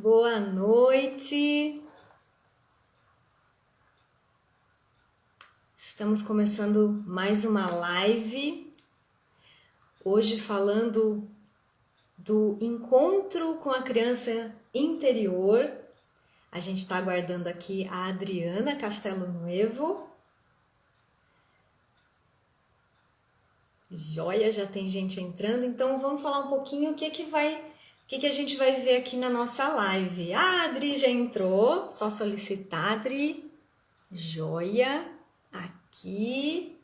Boa noite. Estamos começando mais uma live. Hoje falando do encontro com a criança interior. A gente está aguardando aqui a Adriana Castelo Nuevo. Joia, já tem gente entrando. Então vamos falar um pouquinho o que a gente vai ver aqui na nossa live. A Adri já entrou, só solicitar, Adri. Joia, aqui.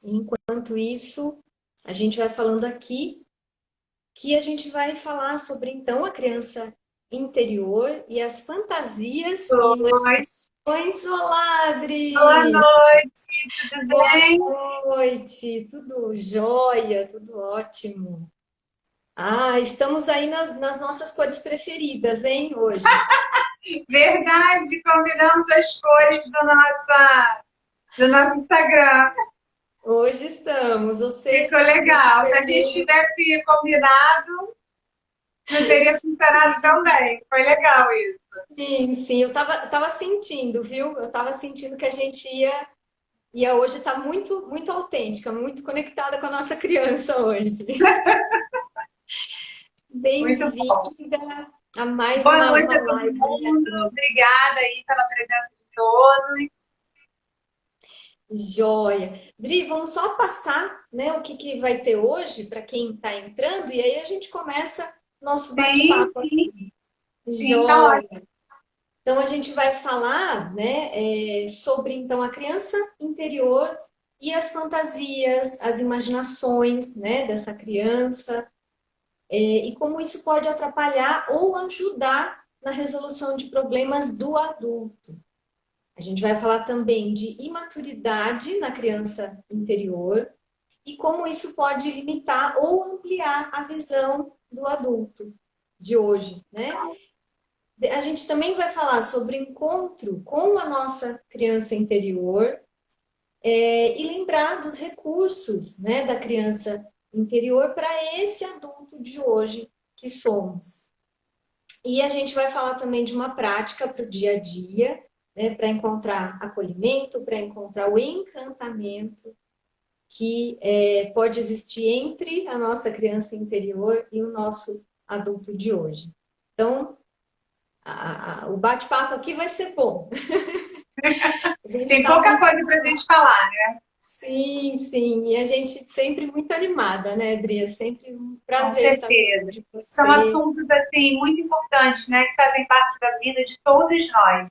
Enquanto isso, a gente vai falando aqui que a gente vai falar sobre então a criança interior e as fantasias e Oi, imaginações. Olá, boa Adri! noite, tudo bem? Boa noite! Tudo jóia, tudo ótimo. Ah, estamos aí nas nossas cores preferidas, hein, hoje. Verdade, combinamos as cores do nosso Instagram. Hoje estamos. Você Ficou legal. Se a gente escolheu. tivesse combinado, não teria funcionado tão bem. Foi legal isso. Sim, sim, eu tava sentindo, viu? Eu tava sentindo que a gente ia hoje estar muito, muito autêntica, muito conectada com a nossa criança hoje. Muito bom. Bem-vinda a mais Boa uma noite a todo live, mundo. Beatriz. Obrigada aí pela presença de todos. Joia. Dri, vamos só passar, né, o que vai ter hoje para quem está entrando e aí a gente começa nosso Sim, bate-papo. sim, sim, tá Joia. ótimo. Então a gente vai falar, né, sobre então a criança interior e as fantasias, as imaginações, né, dessa criança. E como isso pode atrapalhar ou ajudar na resolução de problemas do adulto. A gente vai falar também de imaturidade na criança interior e como isso pode limitar ou ampliar a visão do adulto de hoje, né? A gente também vai falar sobre encontro com a nossa criança interior e lembrar dos recursos, né, da criança interior para esse adulto de hoje que somos. E a gente vai falar também de uma prática para o dia a dia, né, para encontrar acolhimento, para encontrar o encantamento que pode existir entre a nossa criança interior e o nosso adulto de hoje. Então, o bate-papo aqui vai ser bom. A gente Tem está pouca muito. coisa para a gente falar, né? Sim, sim. E a gente sempre muito animada, né, Adri? É sempre um Com prazer estar certeza. de São você. assuntos assim muito importantes, né, que fazem parte da vida de todos nós,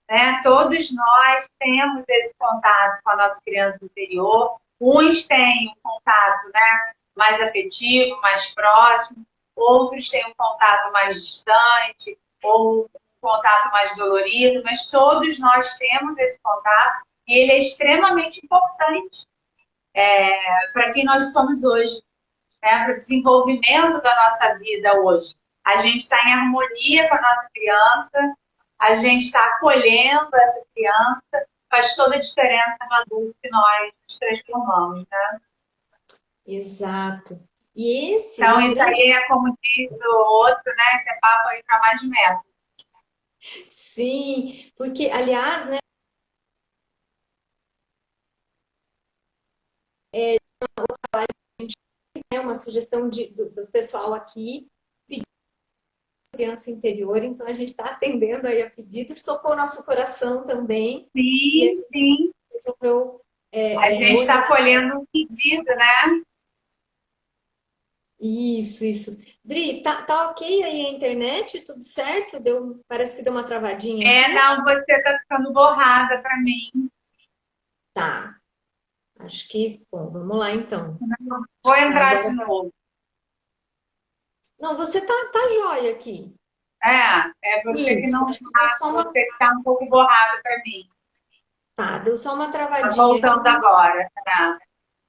né? Todos nós temos esse contato com a nossa criança interior. Uns têm um contato, né, mais afetivo, mais próximo, outros têm um contato mais distante ou um contato mais dolorido, mas todos nós temos esse contato e ele é extremamente importante para quem nós somos hoje, né, para o desenvolvimento da nossa vida hoje. A gente está em harmonia com a nossa criança, a gente está acolhendo essa criança, faz toda a diferença no adulto que nós nos transformamos, né? Exato. E esse, Então, isso lembrando, aí é como diz o outro, né? Esse é papo aí para mais de metro. sim, porque, aliás, né, é uma sugestão do pessoal aqui, criança interior, então a gente está atendendo aí a pedidos, tocou nosso coração também, e a Sim, gente sim. resolveu A gente está olhar acolhendo um pedido, né? isso, isso. Dri, tá ok aí a internet? Tudo certo? Parece que deu uma travadinha É, aqui. não, você está ficando borrada para mim. Tá, acho que, bom, vamos lá então. Vou Acho que tá entrar de agora. novo. Não, você tá jóia aqui. É você que Isso, não acho que deu está, só você uma. que está um pouco borrada para mim. Tá, deu só uma Tá travadinha aqui, voltando mas agora, tá?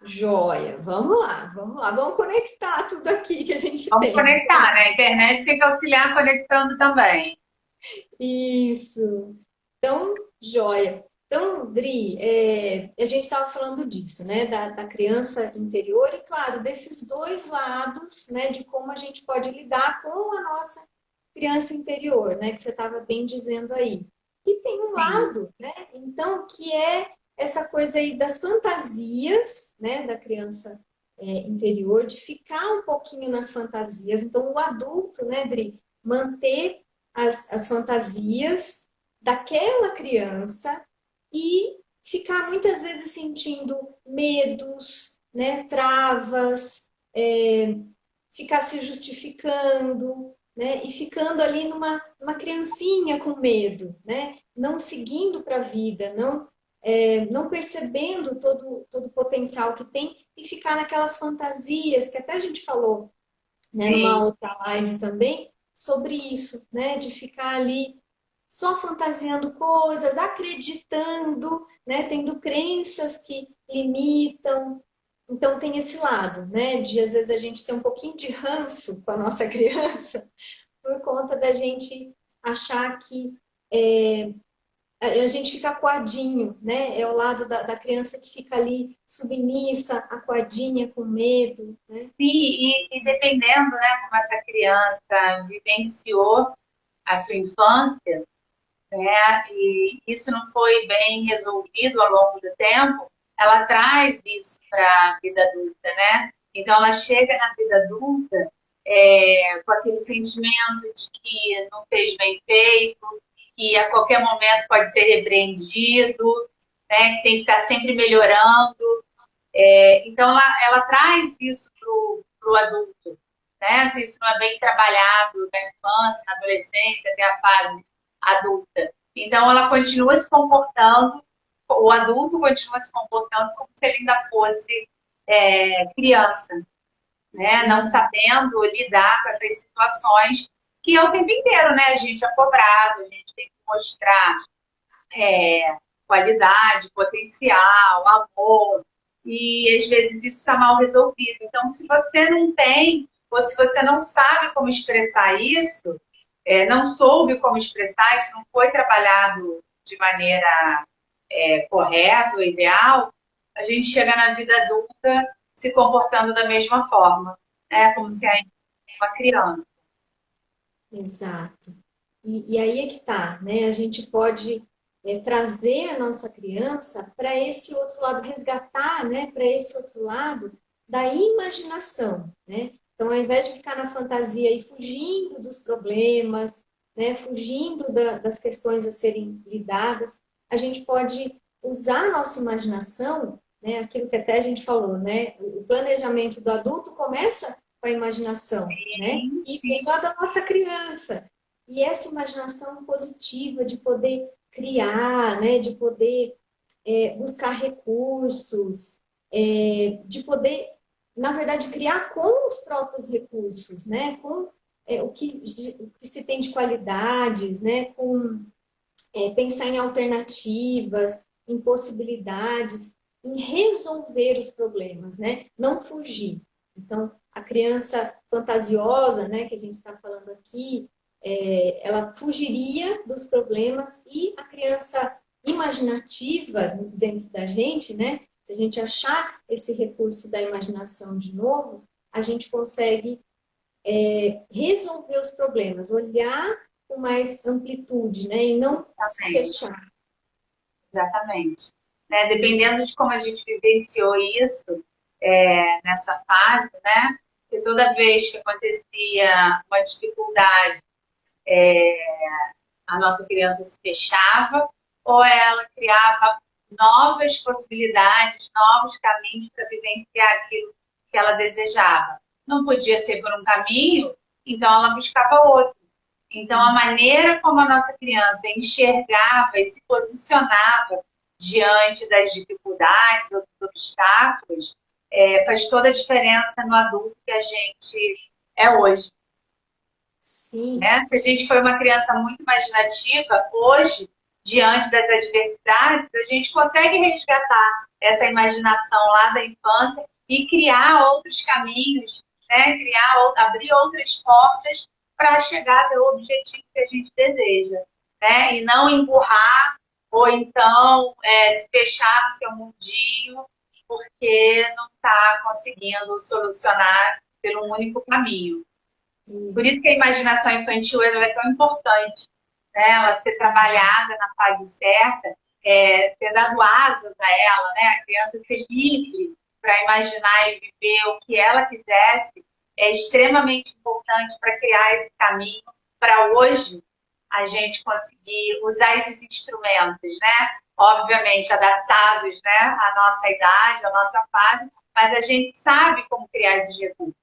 jóia. Vamos lá, vamos lá. Vamos conectar tudo aqui que a gente Vamos tem. conectar, né? A internet tem que auxiliar conectando também. Isso. Então, jóia. Então, Dri, a gente estava falando disso, né, da criança interior e, claro, desses dois lados, né, de como a gente pode lidar com a nossa criança interior, né, que você estava bem dizendo aí. E tem um Sim, lado, né, então, que é essa coisa aí das fantasias, né, da criança interior, de ficar um pouquinho nas fantasias. Então, o adulto, né, Dri, manter as fantasias daquela criança e ficar muitas vezes sentindo medos, né, travas, ficar se justificando, né, e ficando ali numa criancinha com medo, né, não seguindo para a vida, não percebendo todo o potencial que tem e ficar naquelas fantasias que até a gente falou, né, numa sim. outra live também, sobre isso, né, de ficar ali só fantasiando coisas, acreditando, né, tendo crenças que limitam. Então tem esse lado, né, de às vezes a gente ter um pouquinho de ranço com a nossa criança por conta da gente achar que a gente fica coadinho, né? É o lado da criança que fica ali submissa, acuadinha, com medo, né? Sim, e dependendo, né, como essa criança vivenciou a sua infância, né, e isso não foi bem resolvido ao longo do tempo, ela traz isso para a vida adulta, né? Então ela chega na vida adulta com aquele sentimento de que não fez bem feito, que a qualquer momento pode ser repreendido, né, que tem que estar sempre melhorando. Então ela traz isso para o adulto, né? Se isso não é bem trabalhado na infância, na adolescência, até a fase adulta. Então ela continua se comportando, o adulto continua se comportando como se ele ainda fosse criança, né? Não Hum, sabendo lidar com essas situações que é o tempo inteiro, né? A gente é cobrado, a gente tem que mostrar qualidade, potencial, amor, e às vezes isso está mal resolvido. Então, se você não tem, ou se você não sabe como expressar isso, não soube como expressar, isso não foi trabalhado de maneira correta ou ideal, a gente chega na vida adulta se comportando da mesma forma, né? Como se ainda fosse uma criança. exato. E aí é que tá, né? A gente pode trazer a nossa criança para esse outro lado, resgatar, né? Para esse outro lado da imaginação, né? Então, ao invés de ficar na fantasia e fugindo dos problemas, né? Fugindo das questões a serem lidadas, a gente pode usar a nossa imaginação, né? Aquilo que até a gente falou, né? O planejamento do adulto começa com a imaginação, né? Sim, E vem sim, lá da nossa criança. E essa imaginação positiva de poder criar, né, de poder buscar recursos, de poder, na verdade, criar com os próprios recursos, né, com o que se tem de qualidades, né, com pensar em alternativas, em possibilidades, em resolver os problemas, né, não fugir. Então, a criança fantasiosa, né, que a gente está falando aqui, ela fugiria dos problemas e a criança imaginativa dentro da gente, né? Se a gente achar esse recurso da imaginação de novo, a gente consegue resolver os problemas, olhar com mais amplitude, né? E não se exatamente. fechar. Exatamente. Né? Dependendo de como a gente vivenciou isso nessa fase, né? Se toda vez que acontecia uma dificuldade, a nossa criança se fechava, ou ela criava novas possibilidades, novos caminhos para vivenciar aquilo que ela desejava. Não podia ser por um caminho, então ela buscava outro. Então, a maneira como a nossa criança enxergava e se posicionava diante das dificuldades ou dos obstáculos faz toda a diferença no adulto que a gente é hoje. Sim, Né? Se a gente foi uma criança muito imaginativa, hoje, diante das adversidades, a gente consegue resgatar essa imaginação lá da infância e criar outros caminhos, né? Abrir outras portas para chegar ao objetivo que a gente deseja, né? E não empurrar ou então se fechar no seu mundinho porque não está conseguindo solucionar pelo um único caminho. Por Isso. isso que a imaginação infantil ela é tão importante, né? Ela ser trabalhada na fase certa, ter dado asas a ela, né? A criança ser livre para imaginar e viver o que ela quisesse, é extremamente importante para criar esse caminho para hoje a gente conseguir usar esses instrumentos, né? Obviamente adaptados, né, à nossa idade, à nossa fase, mas a gente sabe como criar esses recursos.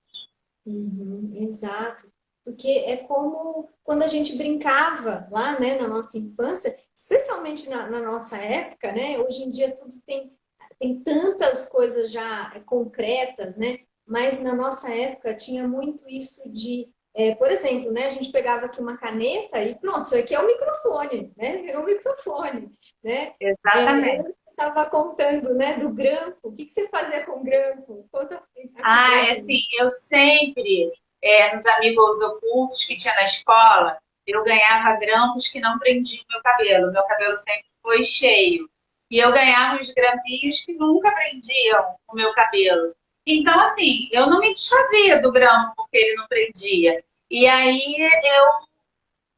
Uhum, exato. Porque é como quando a gente brincava lá, né, na nossa infância, especialmente na nossa época, né? Hoje em dia tudo tem tantas coisas já concretas, né? Mas na nossa época tinha muito isso de, por exemplo, né? A gente pegava aqui uma caneta e pronto, isso aqui é um microfone, né? Virou um microfone, né? Eu Exatamente. estava contando, né, do grampo. O que que você fazia com grampo? Conta aqui Ah, pra é gente. assim, eu sempre, nos amigos ocultos que tinha na escola, eu ganhava grampos que não prendiam meu cabelo. Meu cabelo sempre foi cheio. E eu ganhava os grampinhos que nunca prendiam o meu cabelo. Então, assim, eu não me desfazia do grampo porque ele não prendia. E aí eu,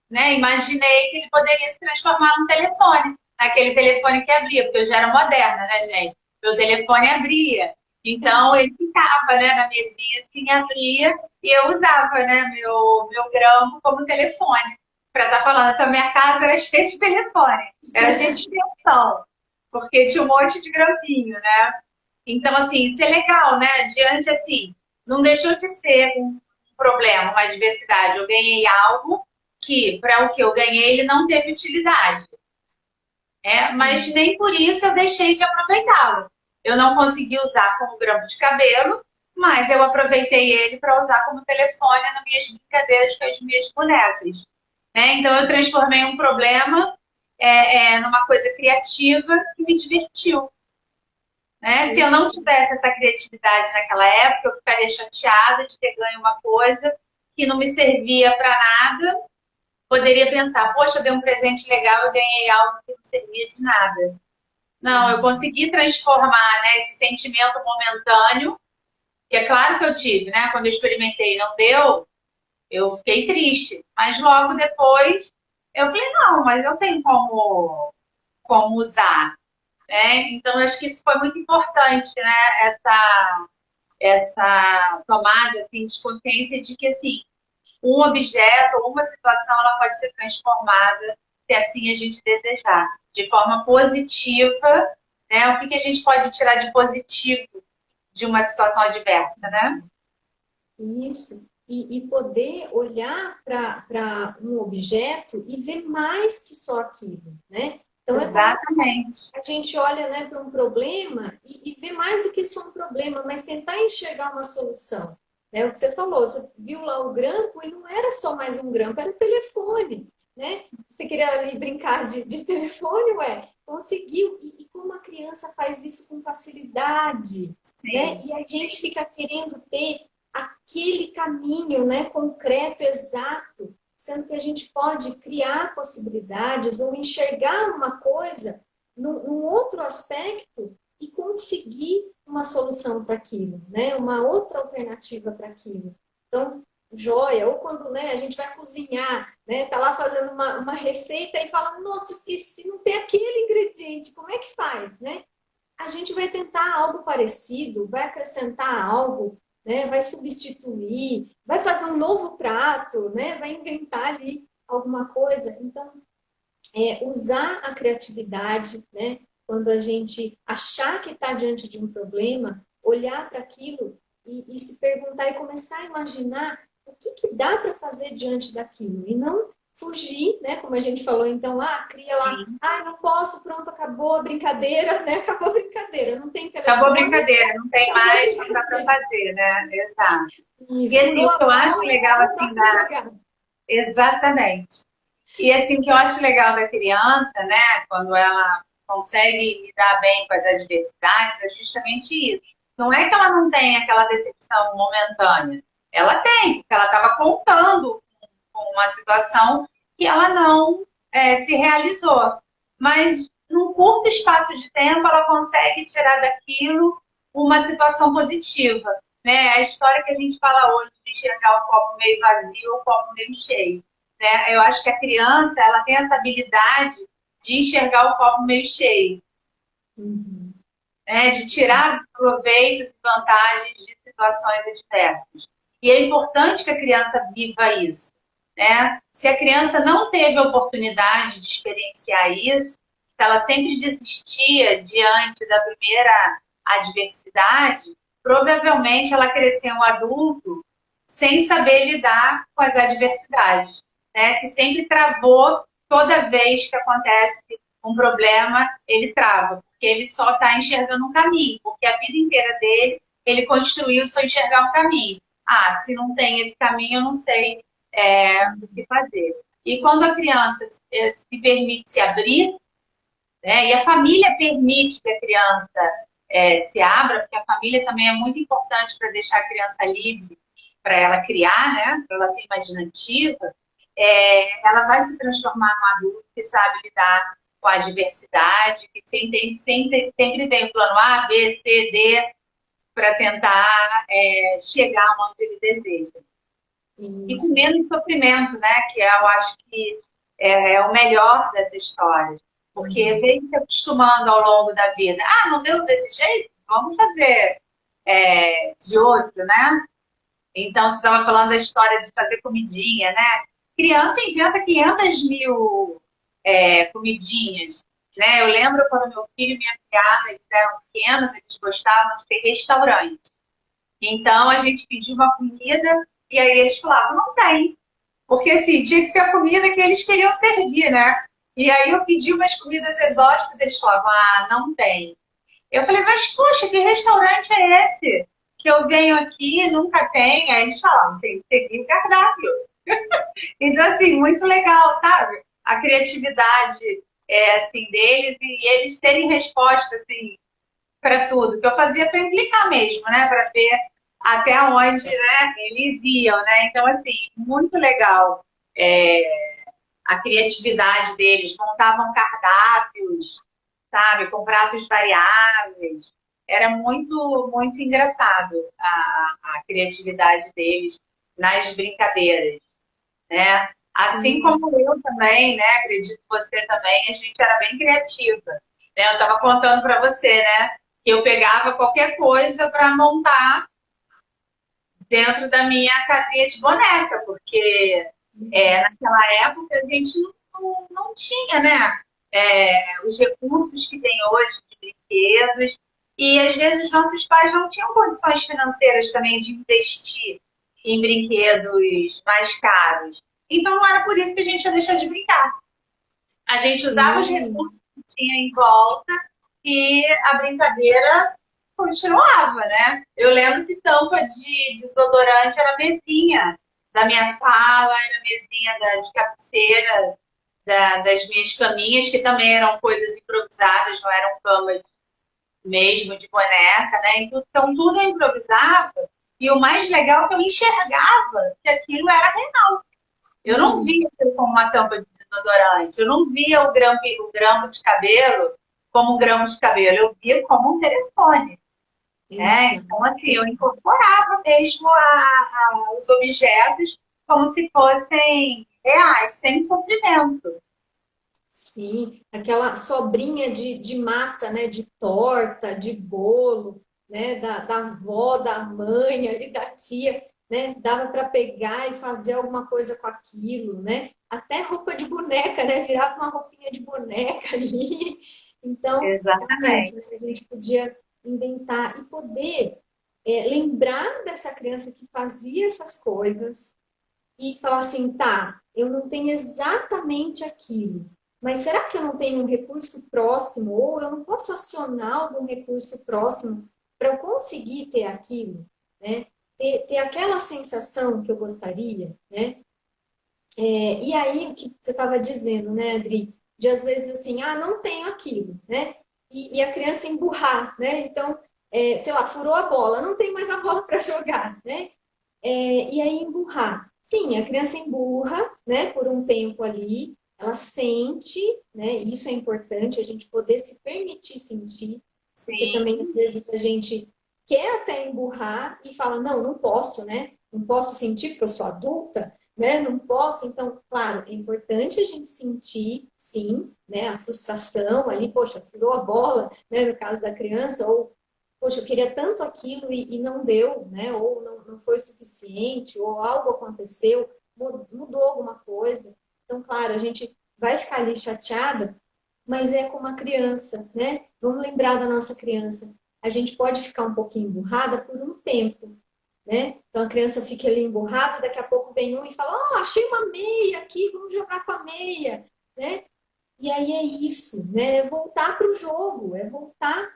né, imaginei que ele poderia se transformar num telefone, naquele telefone que abria, porque eu já era moderna, né, gente? Meu telefone abria. Então ele ficava, né, na mesinha assim, abria e eu usava, né, meu grampo como telefone para estar falando. Então minha casa era cheia de telefone, era cheia de extensão, porque tinha um monte de grampinho, né? Então, assim, isso é legal, né? Diante, assim, não deixou de ser um problema, uma adversidade. Eu ganhei algo que, para o que eu ganhei, ele não teve utilidade. Mas nem por isso eu deixei de aproveitá-lo. Eu não consegui usar como grampo de cabelo, mas eu aproveitei ele para usar como telefone nas minhas brincadeiras com as minhas bonecas. Então eu transformei um problema numa coisa criativa que me divertiu. Se eu não tivesse essa criatividade naquela época, eu ficaria chateada de ter ganho uma coisa que não me servia para nada. Poderia pensar, poxa, eu dei um presente legal, eu ganhei algo que não servia de nada. Não, eu consegui transformar, né, esse sentimento momentâneo, que é claro que eu tive, né? Quando eu experimentei e não deu, eu fiquei triste. Mas logo depois eu falei, não, mas eu tenho como usar. Então, acho que isso foi muito importante, né? Essa tomada assim, de consciência de que assim, um objeto ou uma situação ela pode ser transformada se assim a gente desejar, de forma positiva, né? O que a gente pode tirar de positivo de uma situação adversa, né? Isso. E poder olhar para um objeto e ver mais que só aquilo, né? Então, é como Exatamente. a gente olha, né, para um problema e vê mais do que só um problema, mas tentar enxergar uma solução. É o que você falou, você viu lá o grampo e não era só mais um grampo, era o telefone, né? Você queria ali brincar de telefone, ué, conseguiu. E como a criança faz isso com facilidade, né? Sim. E a gente fica querendo ter aquele caminho, né, concreto, exato, sendo que a gente pode criar possibilidades ou enxergar uma coisa num outro aspecto e conseguir uma solução para aquilo, né? Uma outra alternativa para aquilo. Então, joia, ou quando, né, a gente vai cozinhar, né, tá lá fazendo uma receita e fala, nossa, esqueci, não tem aquele ingrediente, como é que faz, né? A gente vai tentar algo parecido, vai acrescentar algo, né? Vai substituir, vai fazer um novo prato, né? Vai inventar ali alguma coisa. Então, usar a criatividade, né? Quando a gente achar que está diante de um problema, olhar para aquilo e se perguntar e começar a imaginar o que dá para fazer diante daquilo e não fugir, né? Como a gente falou, então, cria lá, não posso, pronto, acabou a brincadeira, né? Acabou a brincadeira, não tem Acabou a telefone, brincadeira, não tem acabou a mais, não dá para brincadeira. fazer, né? Exato. E Isso, assim, furou o a que eu acho bola, legal não dá assim para da. jogar. Exatamente. E assim, o que eu acho legal da criança, né, quando ela consegue lidar bem com as adversidades, é justamente isso. Não é que ela não tem aquela decepção momentânea. Ela tem, porque ela estava contando com uma situação que ela não se realizou. Mas num curto espaço de tempo, ela consegue tirar daquilo uma situação positiva, né? A história que a gente fala hoje de enxergar o copo meio vazio ou o copo meio cheio, né? Eu acho que a criança, ela tem essa habilidade de enxergar o copo meio cheio, Uhum. né? De tirar proveitos e vantagens de situações adversas. E é importante que a criança viva isso, né? Se a criança não teve a oportunidade de experienciar isso, se ela sempre desistia diante da primeira adversidade, provavelmente ela cresceu um adulto sem saber lidar com as adversidades, né? Que sempre travou toda vez que acontece um problema, ele trava, porque ele só está enxergando um caminho, porque a vida inteira dele ele construiu só enxergar um caminho. Ah, se não tem esse caminho, eu não sei o que fazer. E quando a criança se permite se abrir, né, e a família permite que a criança se abra, porque a família também é muito importante para deixar a criança livre, para ela criar, né, para ela ser imaginativa, ela vai se transformar num adulto que sabe lidar com a diversidade, que sempre tem o plano A, B, C, D, para tentar chegar onde ele deseja. E com Isso. menos sofrimento, né? Que eu acho que é o melhor dessa história. Porque Uhum. vem se acostumando ao longo da vida. Ah, não deu desse jeito? Vamos fazer de outro, né? Então, você estava falando da história de fazer comidinha, né? Criança inventa 500 mil comidinhas, né? Eu lembro quando meu filho e minha filhada eles eram pequenos, eles gostavam de ter restaurante. Então, a gente pediu uma comida e aí eles falavam, não tem. Porque, assim, tinha que ser a comida que eles queriam servir, né? E aí eu pedi umas comidas exóticas, eles falavam, ah, não tem. Eu falei, mas, poxa, que restaurante é esse? Que eu venho aqui e nunca tem. Aí eles falavam, tem que seguir o cardápio. Então, assim, muito legal, sabe? A criatividade assim, deles e eles terem resposta, assim, para tudo. Que eu fazia para implicar mesmo, né? Para ver até onde né, eles iam, né? Então, assim, muito legal a criatividade deles. Montavam cardápios, sabe? Com pratos variáveis. Era muito, muito engraçado a criatividade deles nas brincadeiras, né? Assim Sim. como eu também, né? Acredito que você também, a gente era bem criativa. Né? Eu estava contando para você, né? Que eu pegava qualquer coisa para montar dentro da minha casinha de boneca, porque naquela época a gente não tinha, né? Os recursos que tem hoje de brinquedos, e às vezes os nossos pais não tinham condições financeiras também de investir em brinquedos mais caros. Então não era por isso que a gente ia deixar de brincar. A gente usava os Sim. recursos que tinha em volta e a brincadeira continuava, né? Eu lembro que tampa de desodorante era a mesinha da minha sala, era a mesinha de cabeceira das minhas caminhas, que também eram coisas improvisadas, não eram camas mesmo de boneca, né? Então tudo eu improvisava e o mais legal é que eu enxergava que aquilo era real. Eu não Uhum. via aquilo como uma tampa de desodorante, eu não via o grampo de cabelo como um gramo de cabelo, eu via como um telefone. Né? Então, assim, Exato. eu incorporava mesmo os objetos como se fossem reais, sem sofrimento. Sim, aquela sobrinha de massa, né? De torta, de bolo, né? Da avó, da mãe, ali, da tia, né? Dava para pegar e fazer alguma coisa com aquilo, né? Até roupa de boneca, né? Virava uma roupinha de boneca ali. Então, realmente, né, Exatamente. a gente podia inventar e poder lembrar dessa criança que fazia essas coisas e falar assim, tá, eu não tenho exatamente aquilo, mas será que eu não tenho um recurso próximo ou eu não posso acionar algum recurso próximo para eu conseguir ter aquilo, né? Ter aquela sensação que eu gostaria, né? E aí, o que você estava dizendo, né, Adri? De às vezes assim, ah, não tenho aquilo, né? E a criança emburrar, né? Então, sei lá, furou a bola, não tem mais a bola para jogar, né? E aí emburrar. Sim, a criança emburra, né, por um tempo ali, ela sente, né? Isso é importante, a gente poder se permitir sentir, porque Sim, também às vezes a gente quer até emburrar e fala, não, não posso, né? Não posso sentir porque eu sou adulta, né? Não posso. Então, claro, é importante a gente sentir, sim, né? A frustração ali, poxa, furou a bola, né? No caso da criança, ou poxa, eu queria tanto aquilo e não deu, né? Ou não foi suficiente, ou algo aconteceu, mudou alguma coisa. Então, claro, a gente vai ficar ali chateada, mas é como a criança, né? Vamos lembrar da nossa criança. A gente pode ficar um pouquinho emburrada por um tempo, né? Então a criança fica ali emburrada, daqui a pouco vem um e fala: "Oh, achei uma meia aqui, vamos jogar com a meia", né? E aí é isso, né? É voltar para o jogo, é voltar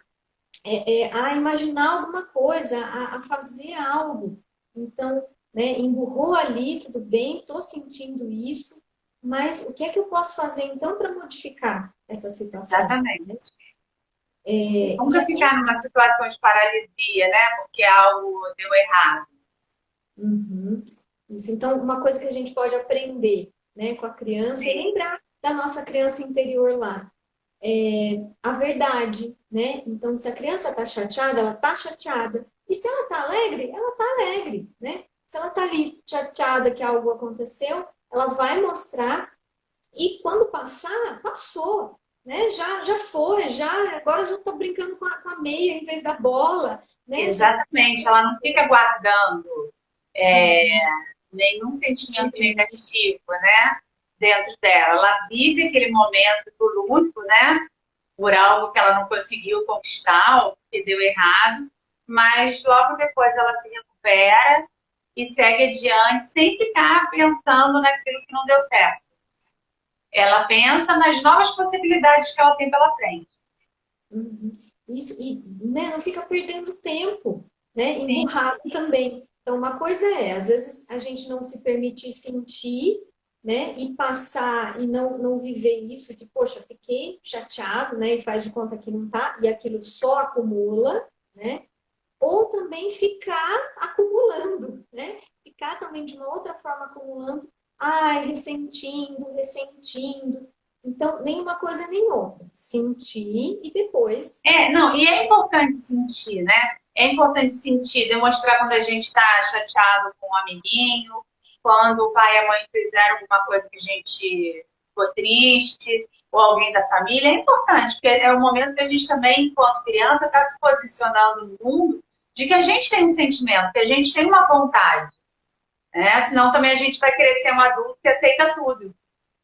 a imaginar alguma coisa, a fazer algo. Então, né, emburrou ali, tudo bem, estou sentindo isso, mas o que é que eu posso fazer então para modificar essa situação? Né? exatamente. E Nunca aí, ficar numa situação de paralisia, né? Porque algo deu errado. uhum, isso. Então, uma coisa que a gente pode aprender, né, com a criança e Sim, lembrar da nossa criança interior lá. A verdade, né? Então, se a criança está chateada, ela está chateada. E se ela está alegre, ela está alegre, né? Se ela está ali chateada que algo aconteceu, ela vai mostrar e quando passar, passou, né? Já foi, já agora já está brincando com a meia em vez da bola, né? Já exatamente. Ela não fica guardando uhum, nenhum sentimento sentimento. negativo, né? Dentro dela. Ela vive aquele momento do luto, né? Por algo que ela não conseguiu conquistar ou que deu errado, mas logo depois ela se recupera e segue adiante sem ficar pensando naquilo que não deu certo. Ela pensa nas novas possibilidades que ela tem pela frente. Uhum. Isso, e né, não fica perdendo tempo, né? Sim, Emburrado também. Então, uma coisa às vezes a gente não se permitir sentir, né? E passar e não viver isso, de, poxa, fiquei chateado, né? E faz de conta que não tá, e aquilo só acumula, né? Ou também ficar acumulando, né? Ficar também de uma outra forma acumulando, ai, ressentindo. Então, nem uma coisa nem outra. Sentir e depois não, e é importante sentir, né? É importante sentir, demonstrar quando a gente está chateado com um amiguinho, quando o pai e a mãe fizeram alguma coisa que a gente ficou triste, ou alguém da família. É importante, porque é o momento que a gente também, enquanto criança, está se posicionando no mundo de que a gente tem um sentimento, que a gente tem uma vontade, né? Senão também a gente vai crescer um adulto que aceita tudo,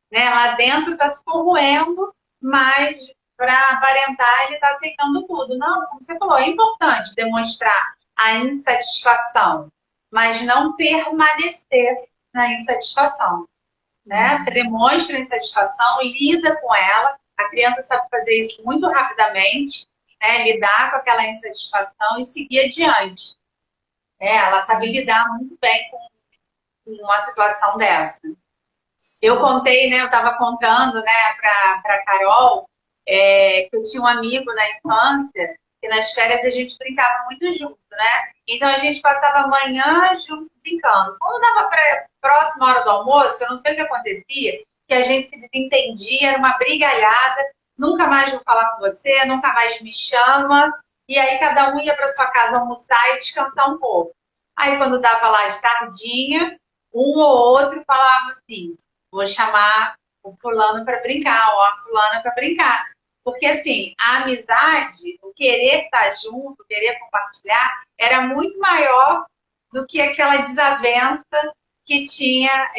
né? Lá dentro está se corroendo, mas para aparentar ele está aceitando tudo. Não, como você falou, é importante demonstrar a insatisfação, mas não permanecer na insatisfação. Né? Você demonstra a insatisfação, lida com ela, a criança sabe fazer isso muito rapidamente, né? Lidar com aquela insatisfação e seguir adiante. Ela sabe lidar muito bem com uma situação dessa. Eu sim. contei, né? Eu estava contando, né, para Carol, que eu tinha um amigo na infância que nas férias a gente brincava muito junto, né? Então a gente passava a manhã junto brincando. Quando dava para próxima hora do almoço, eu não sei o que acontecia, que a gente se desentendia, era uma brigalhada. Nunca mais vou falar com você, nunca mais me chama. E aí cada um ia para sua casa almoçar e descansar um pouco. Aí quando dava lá de tardinha, um ou outro falava assim: vou chamar o fulano para brincar, ou a fulana para brincar. Porque, assim, a amizade, o querer estar junto, o querer compartilhar, era muito maior do que aquela desavença que tinha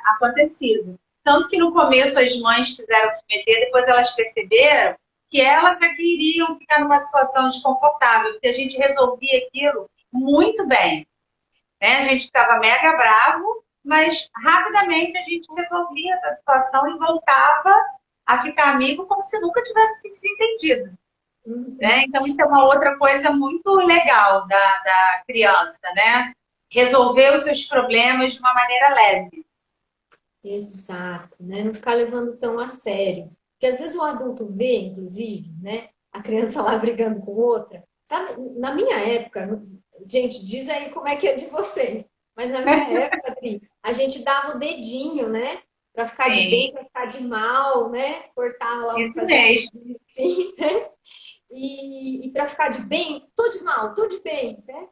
acontecido. Tanto que no começo as mães quiseram se meter, depois elas perceberam que elas é que iriam ficar numa situação desconfortável, porque a gente resolvia aquilo muito bem. Né? A gente ficava mega bravo, mas rapidamente a gente resolvia essa situação e voltava a ficar amigo como se nunca tivesse se entendido. Né? Uhum. Então, isso é uma outra coisa muito legal da criança, né? Resolver os seus problemas de uma maneira leve. Exato, né? Não ficar levando tão a sério. Porque às vezes o adulto vê, inclusive, né? A criança lá brigando com outra. Sabe, na minha época, gente, diz aí como é que é de vocês. Mas na minha época, Adri, a gente dava o dedinho, né? para ficar de Sim, bem, para ficar de mal, né? Cortar lá o isso casamento, mesmo. assim, né? E para ficar de bem, tô de mal, tô de bem, né?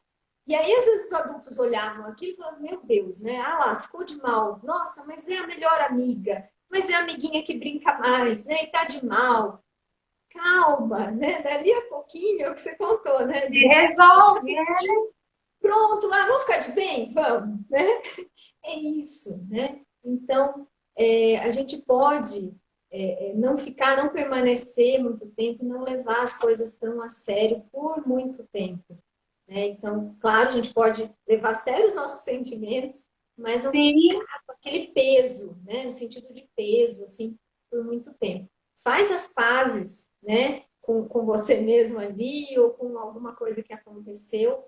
E aí, às vezes, os adultos olhavam aquilo e falavam, meu Deus, né? Ah lá, ficou de mal. Nossa, mas é a melhor amiga. Mas é a amiguinha que brinca mais, né? E tá de mal. Calma, né? Dali a pouquinho, é o que você contou, né, E Adri? resolve, Pronto, lá, vamos ficar de bem? Vamos, né? É isso, né? Então, a gente pode não ficar, não permanecer muito tempo, não levar as coisas tão a sério por muito tempo, né? Então, claro, a gente pode levar a sério os nossos sentimentos, mas não ficar sim. com aquele peso, né? No sentido de peso, assim, por muito tempo. Faz as pazes, né? Com você mesmo ali, ou com alguma coisa que aconteceu,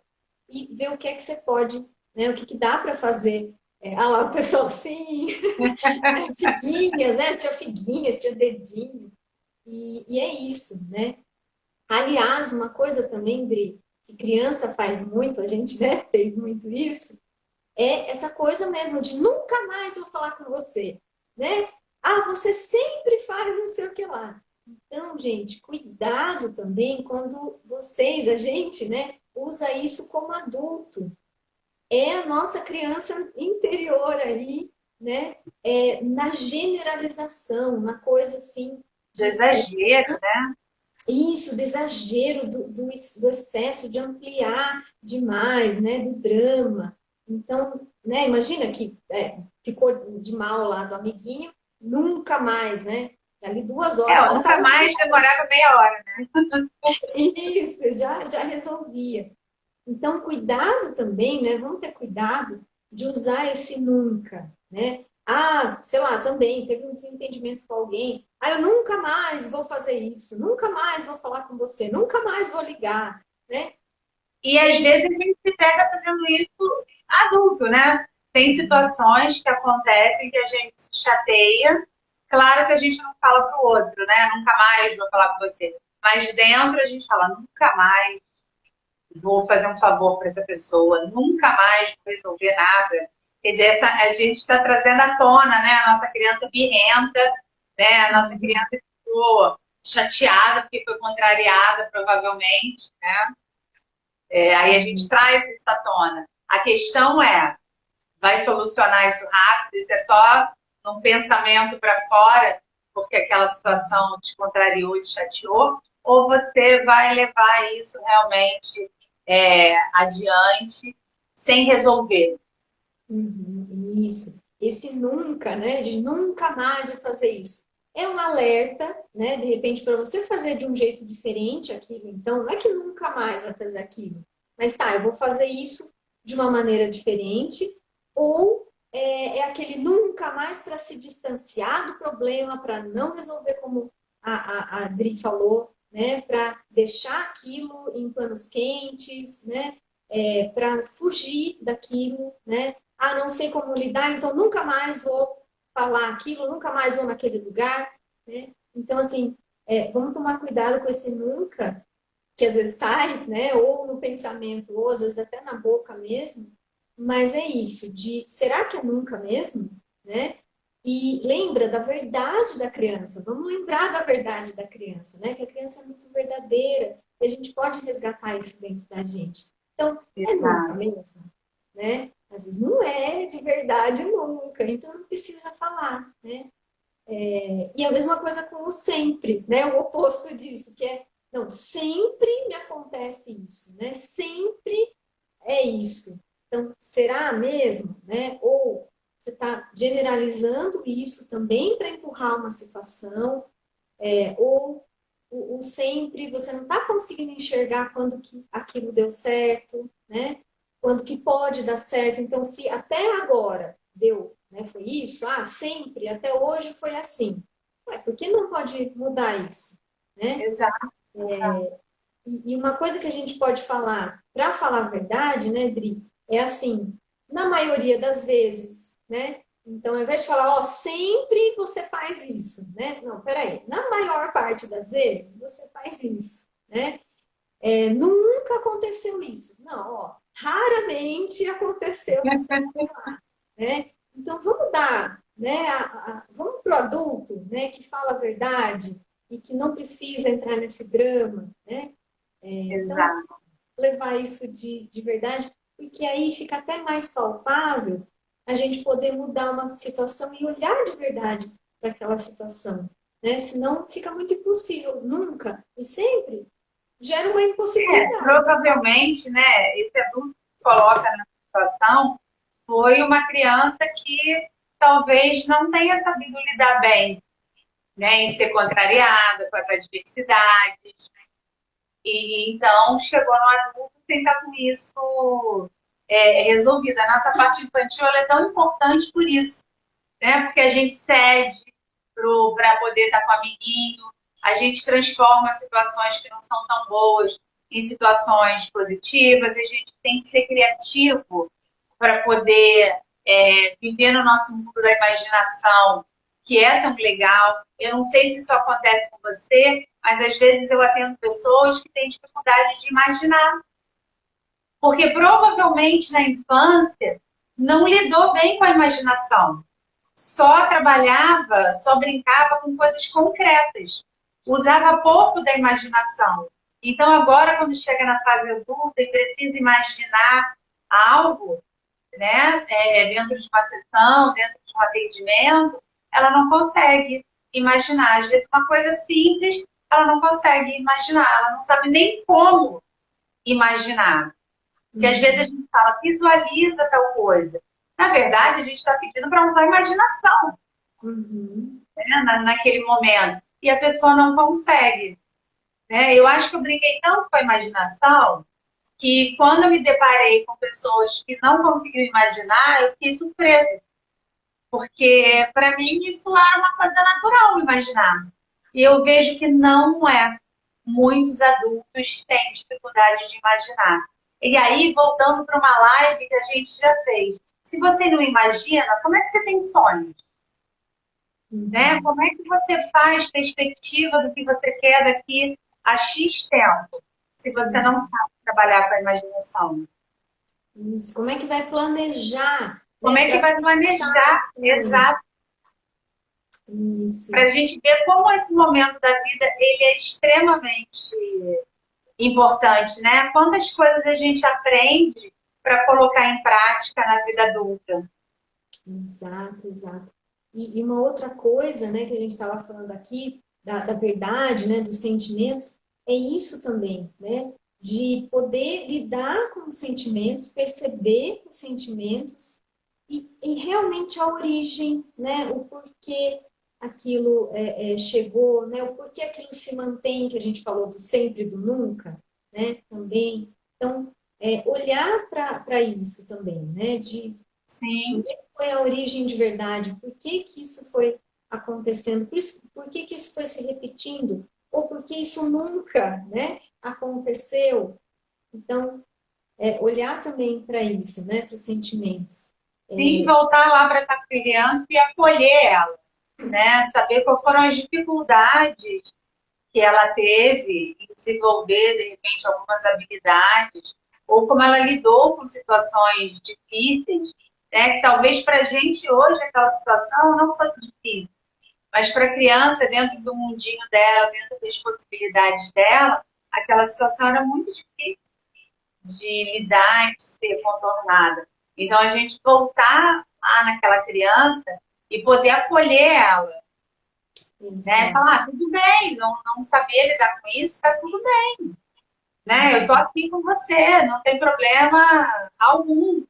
e ver o que é que você pode, né? O que, que dá para fazer. Ah lá, o pessoal, sim, figuinhas, né? Tinha figuinhas, tinha dedinho. E é isso, né? Aliás, uma coisa também, Dri, que criança faz muito, a gente, né, fez muito isso, é essa coisa mesmo de nunca mais vou falar com você, né? Ah, você sempre faz não sei o que lá. Então, gente, cuidado também quando vocês, a gente, né, usa isso como adulto. É a nossa criança interior aí, né? Na generalização, na coisa assim De de exagero, né? isso, do exagero, do excesso, de ampliar demais, né? Do drama. Então, né? Imagina que ficou de mal lá do amiguinho, nunca mais, né? Ali 2 horas Eu já nunca estava mais demorava meia hora. isso, já resolvia. Então, cuidado também, né? Vamos ter cuidado de usar esse nunca, né? Ah, sei lá, também teve um desentendimento com alguém. Ah, eu nunca mais vou fazer isso, nunca mais vou falar com você, nunca mais vou ligar, né? E às Gente, vezes a gente se pega fazendo isso adulto, né? Tem situações que acontecem que a gente se chateia. Claro que a gente não fala para o outro, né? Nunca mais vou falar com você. Mas dentro a gente fala, nunca mais vou fazer um favor para essa pessoa, nunca mais vou resolver nada. Quer dizer, a gente está trazendo à tona, né? A nossa criança birrenta, né? A nossa criança ficou chateada porque foi contrariada, provavelmente, né? Aí a gente traz isso à tona. A questão é, vai solucionar isso rápido? Isso é só um pensamento para fora, porque aquela situação te contrariou, te chateou? Ou você vai levar isso realmente adiante sem resolver? isso. Esse nunca, né? De nunca mais vou fazer isso. É um alerta, né? De repente, para você fazer de um jeito diferente aquilo. Então, não é que nunca mais vai fazer aquilo. Mas tá, eu vou fazer isso de uma maneira diferente. Ou aquele nunca mais para se distanciar do problema, para não resolver como a Adri falou, né? Para deixar aquilo em panos quentes, né? Para fugir daquilo, né? Ah, não sei como lidar, então nunca mais vou falar aquilo, nunca mais vou naquele lugar, né? Então, assim, vamos tomar cuidado com esse nunca, que às vezes sai, né? Ou no pensamento, ou às vezes até na boca mesmo, mas é isso, de será que é nunca mesmo, né? E lembra da verdade da criança, vamos lembrar da verdade da criança, né? Que a criança é muito verdadeira, e a gente pode resgatar isso dentro da gente. Então, é nunca Exato. mesmo, né? Às vezes não é de verdade nunca, então não precisa falar, né? E a mesma coisa com o sempre, né? O oposto disso, que é, não, sempre me acontece isso, né? Sempre é isso. Então, será mesmo, né? Ou você está generalizando isso também para empurrar uma situação, ou o sempre você não está conseguindo enxergar quando que aquilo deu certo, né? Quando que pode dar certo. Então, se até agora deu, né, foi isso, sempre, até hoje foi assim. Ué, por que não pode mudar isso, né? Exato. E uma coisa que a gente pode falar, para falar a verdade, né, Dri, é assim, na maioria das vezes, né? Então, ao invés de falar, ó, sempre você faz isso, né? Não, peraí, na maior parte das vezes você faz isso, né? Nunca aconteceu isso. Não, ó, raramente aconteceu, não sei o que lá, né? Então, vamos dar né? Vamos para o adulto, né? Que fala a verdade e que não precisa entrar nesse drama, né? Então, Exato. levar isso de verdade, porque aí fica até mais palpável a gente poder mudar uma situação e olhar de verdade para aquela situação, né? Senão fica muito impossível, nunca e sempre gera uma impossibilidade. Provavelmente, né, esse adulto que se coloca nessa situação foi uma criança que talvez não tenha sabido lidar bem, né, em ser contrariada com as adversidades. E então chegou no adulto sem estar com isso resolvido. A nossa parte infantil ela é tão importante por isso, né? Porque a gente cede para poder estar com o amiguinho, a gente transforma situações que não são tão boas em situações positivas, a gente tem que ser criativo para poder viver no nosso mundo da imaginação, que é tão legal. Eu não sei se isso acontece com você, mas às vezes eu atendo pessoas que têm dificuldade de imaginar. Porque provavelmente na infância não lidou bem com a imaginação. Só trabalhava, só brincava com coisas concretas. Usava pouco da imaginação. Então agora, quando chega na fase adulta e precisa imaginar algo, né, dentro de uma sessão, dentro de um atendimento, ela não consegue imaginar. Às vezes, uma coisa simples, ela não consegue imaginar, ela não sabe nem como imaginar. Porque às vezes a gente fala, visualiza tal coisa. Na verdade, a gente está pedindo para usar a imaginação, né, naquele momento. E a pessoa não consegue. Né? Eu acho que eu brinquei tanto com a imaginação que quando eu me deparei com pessoas que não conseguiam imaginar, eu fiquei surpresa. Porque, para mim, isso era uma coisa natural, imaginar. E eu vejo que não é. Muitos adultos têm dificuldade de imaginar. E aí, voltando para uma live que a gente já fez, se você não imagina, como é que você tem sonhos? Né? Como é que você faz perspectiva do que você quer daqui a X tempo, se você não sabe trabalhar com a imaginação? Isso. Como é que vai planejar, Como né? é que Para vai planejar? Exato. Isso, Para a isso. gente ver como esse momento da vida ele é extremamente importante, né? Quantas coisas a gente aprende para colocar em prática na vida adulta. Exato, exato. E uma outra coisa, né, que a gente estava falando aqui, da verdade, né, dos sentimentos, é isso também, né? De poder lidar com os sentimentos, perceber os sentimentos e realmente a origem, né? O porquê aquilo chegou, né? O porquê aquilo se mantém, que a gente falou do sempre e do nunca, né? Também. Então, olhar para isso também, né? De Sim, onde foi a origem de verdade? Por que que isso foi acontecendo? Por que que isso foi se repetindo? Ou por que isso nunca, né, aconteceu? Então, olhar também para isso, né, para os sentimentos. sim, voltar lá para essa criança e acolher ela, né? Saber quais foram as dificuldades que ela teve em desenvolver, de repente, algumas habilidades, ou como ela lidou com situações difíceis, né? Que talvez para a gente hoje aquela situação não fosse difícil, mas para a criança, dentro do mundinho dela, dentro das possibilidades dela, aquela situação era muito difícil de lidar e de ser contornada. Então, a gente voltar lá naquela criança e poder acolher ela, né? Exato. Falar, ah, tudo bem, não saber lidar com isso, está tudo bem. Né? Eu estou aqui com você, não tem problema algum.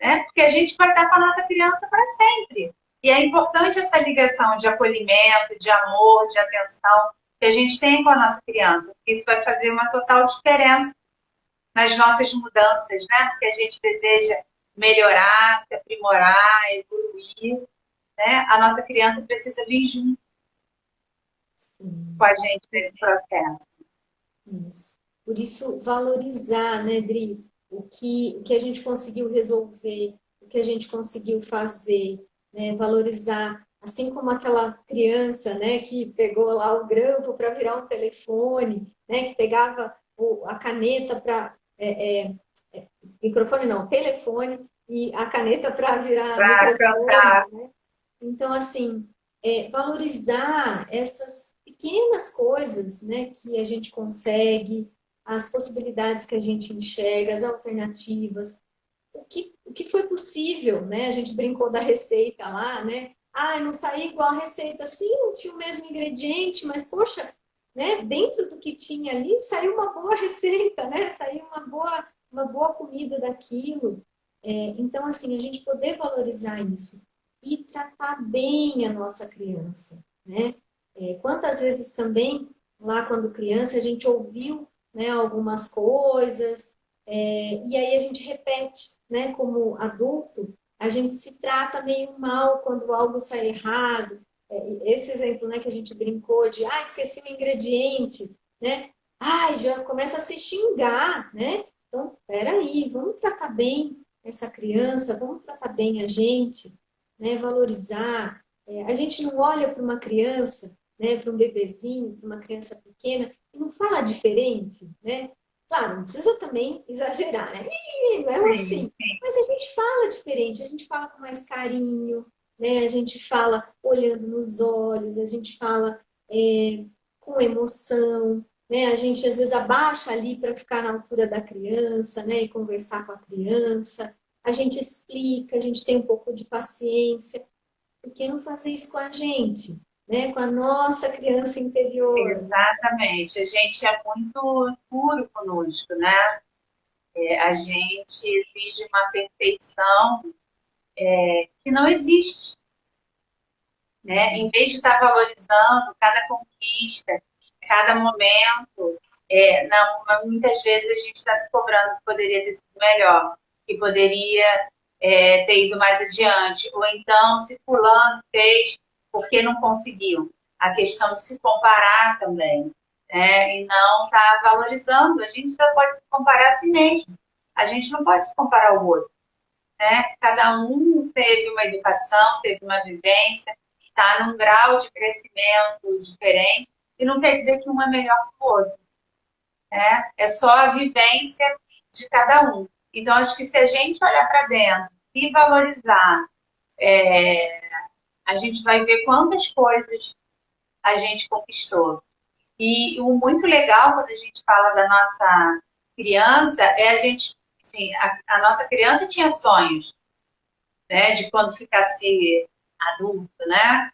Né? Porque a gente vai estar com a nossa criança para sempre. E é importante essa ligação de acolhimento, de amor, de atenção que a gente tem com a nossa criança. Porque isso vai fazer uma total diferença nas nossas mudanças, né? Porque a gente deseja melhorar, se aprimorar, evoluir. Né? A nossa criança precisa vir junto Sim, com a gente nesse processo. isso. Por isso, valorizar, né, Dri, o que a gente conseguiu resolver, o que a gente conseguiu fazer, né, valorizar, assim como aquela criança, né, que pegou lá o grampo para virar um telefone, né, que pegava a caneta para microfone não, telefone e a caneta para virar Para microfone, cantar. né? Então, assim, valorizar essas pequenas coisas, né, que a gente consegue, as possibilidades que a gente enxerga, as alternativas, o que foi possível, né? A gente brincou da receita lá, né? Ah, não saiu igual a receita, sim, não tinha o mesmo ingrediente, mas poxa, né? Dentro do que tinha ali, saiu uma boa receita, né? Saiu uma boa comida daquilo. Então, assim, a gente poder valorizar isso e tratar bem a nossa criança, né? Quantas vezes também, lá quando criança, a gente ouviu, né, algumas coisas, e aí a gente repete, né, como adulto, a gente se trata meio mal quando algo sai errado. Esse exemplo, né, que a gente brincou de, esqueci o ingrediente, né? Já começa a se xingar, né? Então, peraí, vamos tratar bem essa criança, vamos tratar bem a gente, né? Valorizar. A gente não olha para uma criança, né, para um bebezinho, para uma criança pequena, e não fala diferente, né? Claro, não precisa também exagerar, né? Não é Sim, assim. Mas a gente fala diferente, a gente fala com mais carinho, né? A gente fala olhando nos olhos, a gente fala com emoção, né? A gente às vezes abaixa ali para ficar na altura da criança, né? E conversar com a criança. A gente explica, a gente tem um pouco de paciência. Por que não fazer isso com a gente, né? Com a nossa criança interior? exatamente. A gente é muito duro conosco, né? A gente exige uma perfeição que não existe, né? Em vez de estar valorizando cada conquista, cada momento, não, muitas vezes a gente está se cobrando que poderia ter sido melhor, que poderia ter ido mais adiante, ou então se fulano fez porque não conseguiu. A questão de se comparar também, né? E não estar valorizando. A gente só pode se comparar a si mesmo. A gente não pode se comparar ao outro, né? Cada um teve uma educação, teve uma vivência, está num grau de crescimento diferente, e não quer dizer que um é melhor que o outro, né? É só a vivência de cada um. Então, acho que se a gente olhar para dentro e valorizar, a gente vai ver quantas coisas a gente conquistou. E o muito legal quando a gente fala da nossa criança é a gente, assim, a nossa criança tinha sonhos, né, de quando ficasse adulto, né?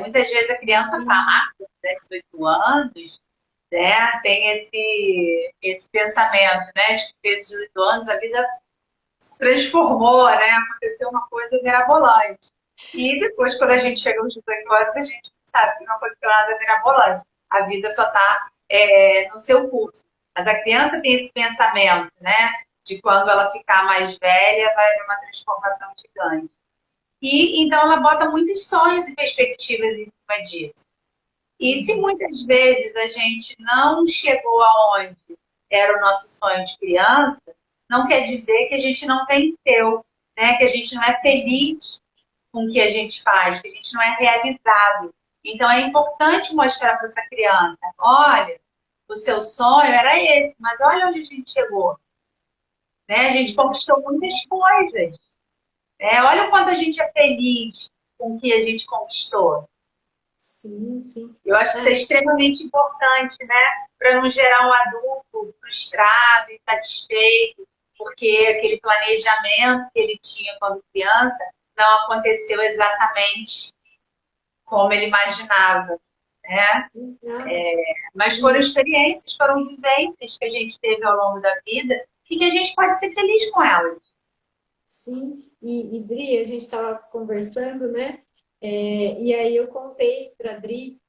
Muitas vezes a criança fala, né, 18 anos, né, tem esse pensamento, né, de que fez 18 anos, a vida se transformou, né, aconteceu uma coisa mirabolante. E depois, quando a gente chega aos 18 anos, a gente sabe que não aconteceu nada mirabolante. A vida só está no seu curso. Mas a criança tem esse pensamento, né, de quando ela ficar mais velha, vai haver uma transformação gigante. E então ela bota muitos sonhos e perspectivas em cima disso. E se muitas vezes a gente não chegou aonde era o nosso sonho de criança, não quer dizer que a gente não venceu, né? Que a gente não é feliz com o que a gente faz, que a gente não é realizado. Então é importante mostrar para essa criança, olha, o seu sonho era esse, mas olha onde a gente chegou. Né? A gente conquistou muitas coisas. Olha o quanto a gente é feliz com o que a gente conquistou. Sim, sim. Eu acho que isso é extremamente importante, né? Para não gerar um adulto frustrado, insatisfeito, porque aquele planejamento que ele tinha quando criança não aconteceu exatamente como ele imaginava, né? Mas foram experiências, foram vivências que a gente teve ao longo da vida e que a gente pode ser feliz com elas. Sim, e Dri, a gente estava conversando, né? E aí eu contei para a Dri,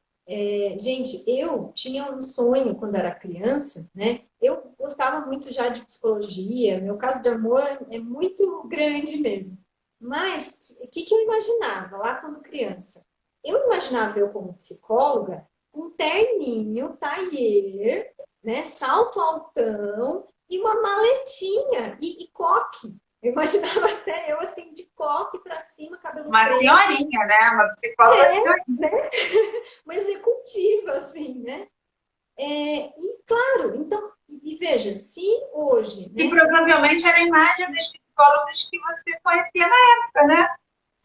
gente, eu tinha um sonho quando era criança, né? Eu gostava muito já de psicologia, meu caso de amor é muito grande mesmo. Mas o que eu imaginava lá quando criança? Eu imaginava eu como psicóloga, um terninho, taier, né? Salto altão e uma maletinha e coque. Eu imaginava até eu assim, de coque para cima, cabelo Uma preto. senhorinha, né? Uma psicóloga senhorinha. Né? Uma executiva, assim, né? E claro, então, e veja, se hoje, E né? provavelmente era a imagem dos psicólogos que você conhecia na época, né?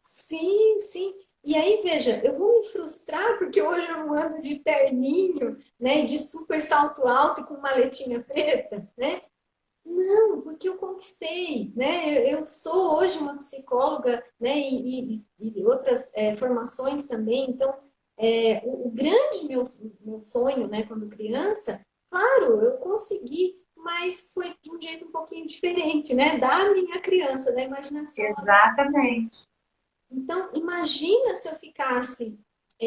Sim, sim. E aí, veja, eu vou me frustrar porque hoje eu não ando de terninho, né, de super salto alto e com maletinha preta, né? Não, porque eu conquistei, né? Eu sou hoje uma psicóloga, né? E outras formações também. Então, o grande meu sonho, né? Quando criança, claro, eu consegui, mas foi de um jeito um pouquinho diferente, né? Da minha criança, da imaginação lá da criança. Exatamente. Então, imagina se eu ficasse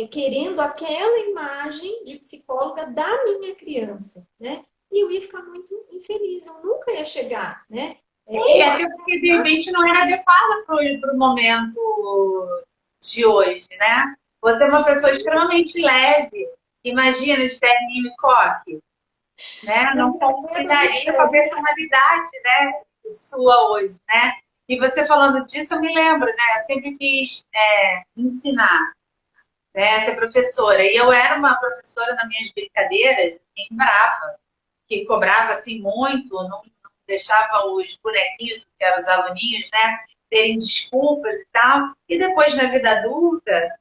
querendo aquela imagem de psicóloga da minha criança, né? E eu ia ficar muito infeliz, eu nunca ia chegar, né? E Ou até porque, de repente, não era adequada para o momento de hoje, né? Você é uma pessoa extremamente leve. Imagina de terninho e coque, né? Deus Não do combinaria com a céu. personalidade, né? Sua hoje, né? E você falando disso, eu me lembro, né? Eu sempre quis ensinar, né? Ser professora. E eu era uma professora nas minhas brincadeiras, bem brava, que cobrava assim muito, não deixava os bonequinhos, que eram os aluninhos, né? Terem desculpas e tal. E depois, na vida adulta,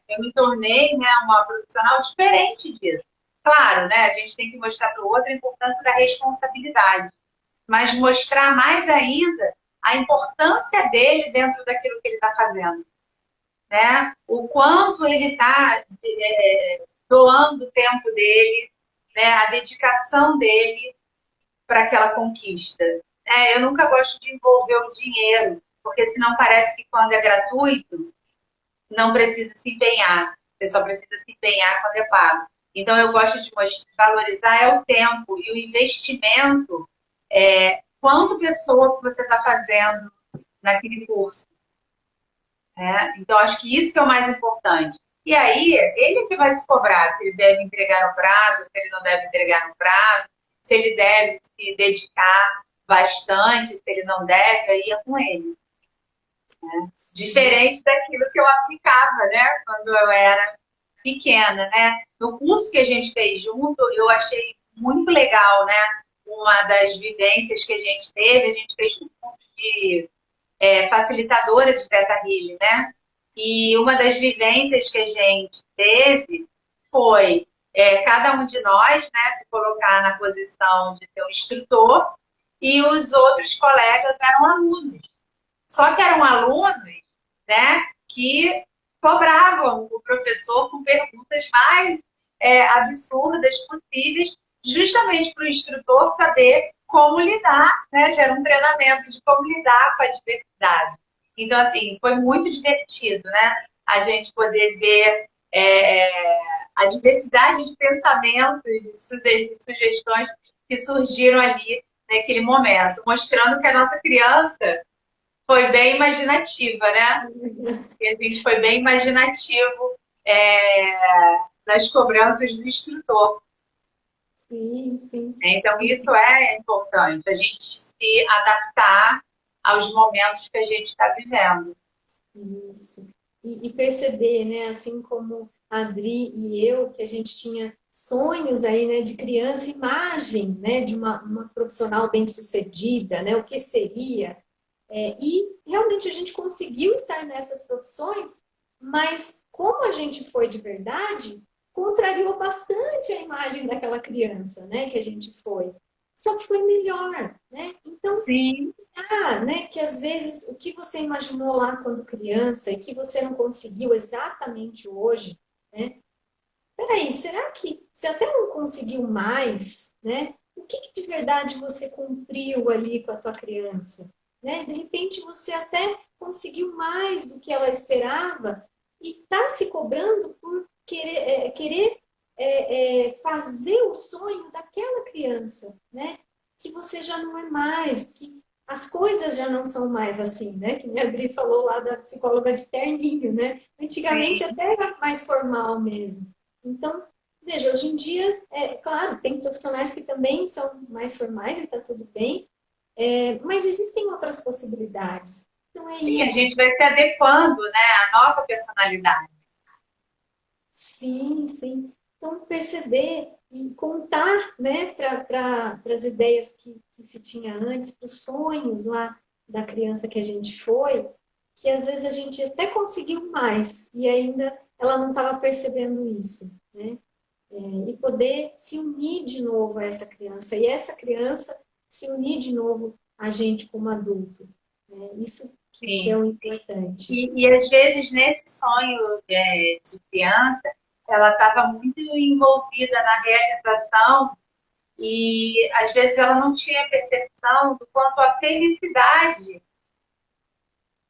eu me tornei, né, uma profissional diferente disso. Claro, né? A gente tem que mostrar para o outro a importância da responsabilidade, mas mostrar mais ainda a importância dele dentro daquilo que ele está fazendo, né? O quanto ele está doando o tempo dele, né? A dedicação dele para aquela conquista. Eu nunca gosto de envolver o dinheiro, porque senão parece que quando é gratuito, não precisa se empenhar. Você só precisa se empenhar quando é pago. Então, eu gosto de valorizar o tempo e o investimento, quanto pessoa que você está fazendo naquele curso. Né? Então, acho que isso que é o mais importante. E aí, ele que vai se cobrar se ele deve entregar no prazo, se ele não deve entregar no prazo, se ele deve se dedicar bastante, se ele não deve, aí é com ele. Diferente daquilo que eu aplicava, né, quando eu era pequena, né? No curso que a gente fez junto, eu achei muito legal, né? Uma das vivências que a gente fez um curso de facilitadora de Theta Healing, né? E uma das vivências que a gente teve foi cada um de nós, né, se colocar na posição de ser um instrutor e os outros colegas eram alunos. Só que eram alunos, né, que cobravam o professor com perguntas mais absurdas possíveis, justamente para o instrutor saber como lidar, né? Gera um treinamento de como lidar com a diversidade. Então, assim, foi muito divertido, né? A gente poder ver a diversidade de pensamentos, de sugestões que surgiram ali naquele momento, mostrando que a nossa criança foi bem imaginativa, né? E a gente foi bem imaginativo nas cobranças do instrutor. Sim, sim. Então, isso é importante, a gente se adaptar aos momentos que a gente está vivendo. Isso. E perceber, né, assim como a Adri e eu, que a gente tinha sonhos aí, né, de criança, imagem, né, de uma profissional bem-sucedida, né, o que seria. E realmente a gente conseguiu estar nessas profissões, mas como a gente foi de verdade, contrariou bastante a imagem daquela criança, né, que a gente foi. Só que foi melhor, né? Então, Sim, né, que às vezes o que você imaginou lá quando criança e que você não conseguiu exatamente hoje, né? Peraí, será que você até não conseguiu mais, né? O que, que de verdade você cumpriu ali com a tua criança? Né? De repente você até conseguiu mais do que ela esperava e está se cobrando por querer fazer o sonho daquela criança, né? Que você já não é mais, que as coisas já não são mais assim, né? Que a Adri falou lá da psicóloga de terninho, né? Antigamente sim. até era mais formal mesmo. Então, veja, hoje em dia, claro, tem profissionais que também são mais formais e está tudo bem, mas existem outras possibilidades. Então é Sim, a isso. gente vai se adequando, né, à nossa personalidade. Sim, sim. Então perceber e contar, né, para as ideias que se tinha antes, para os sonhos lá da criança que a gente foi, que às vezes a gente até conseguiu mais e ainda ela não estava percebendo isso, né? E poder se unir de novo a essa criança, e essa criança se unir de novo a gente como adulto, né? Isso que é Sim. o importante. E às vezes nesse sonho de criança, ela estava muito envolvida na realização e às vezes ela não tinha percepção do quanto a felicidade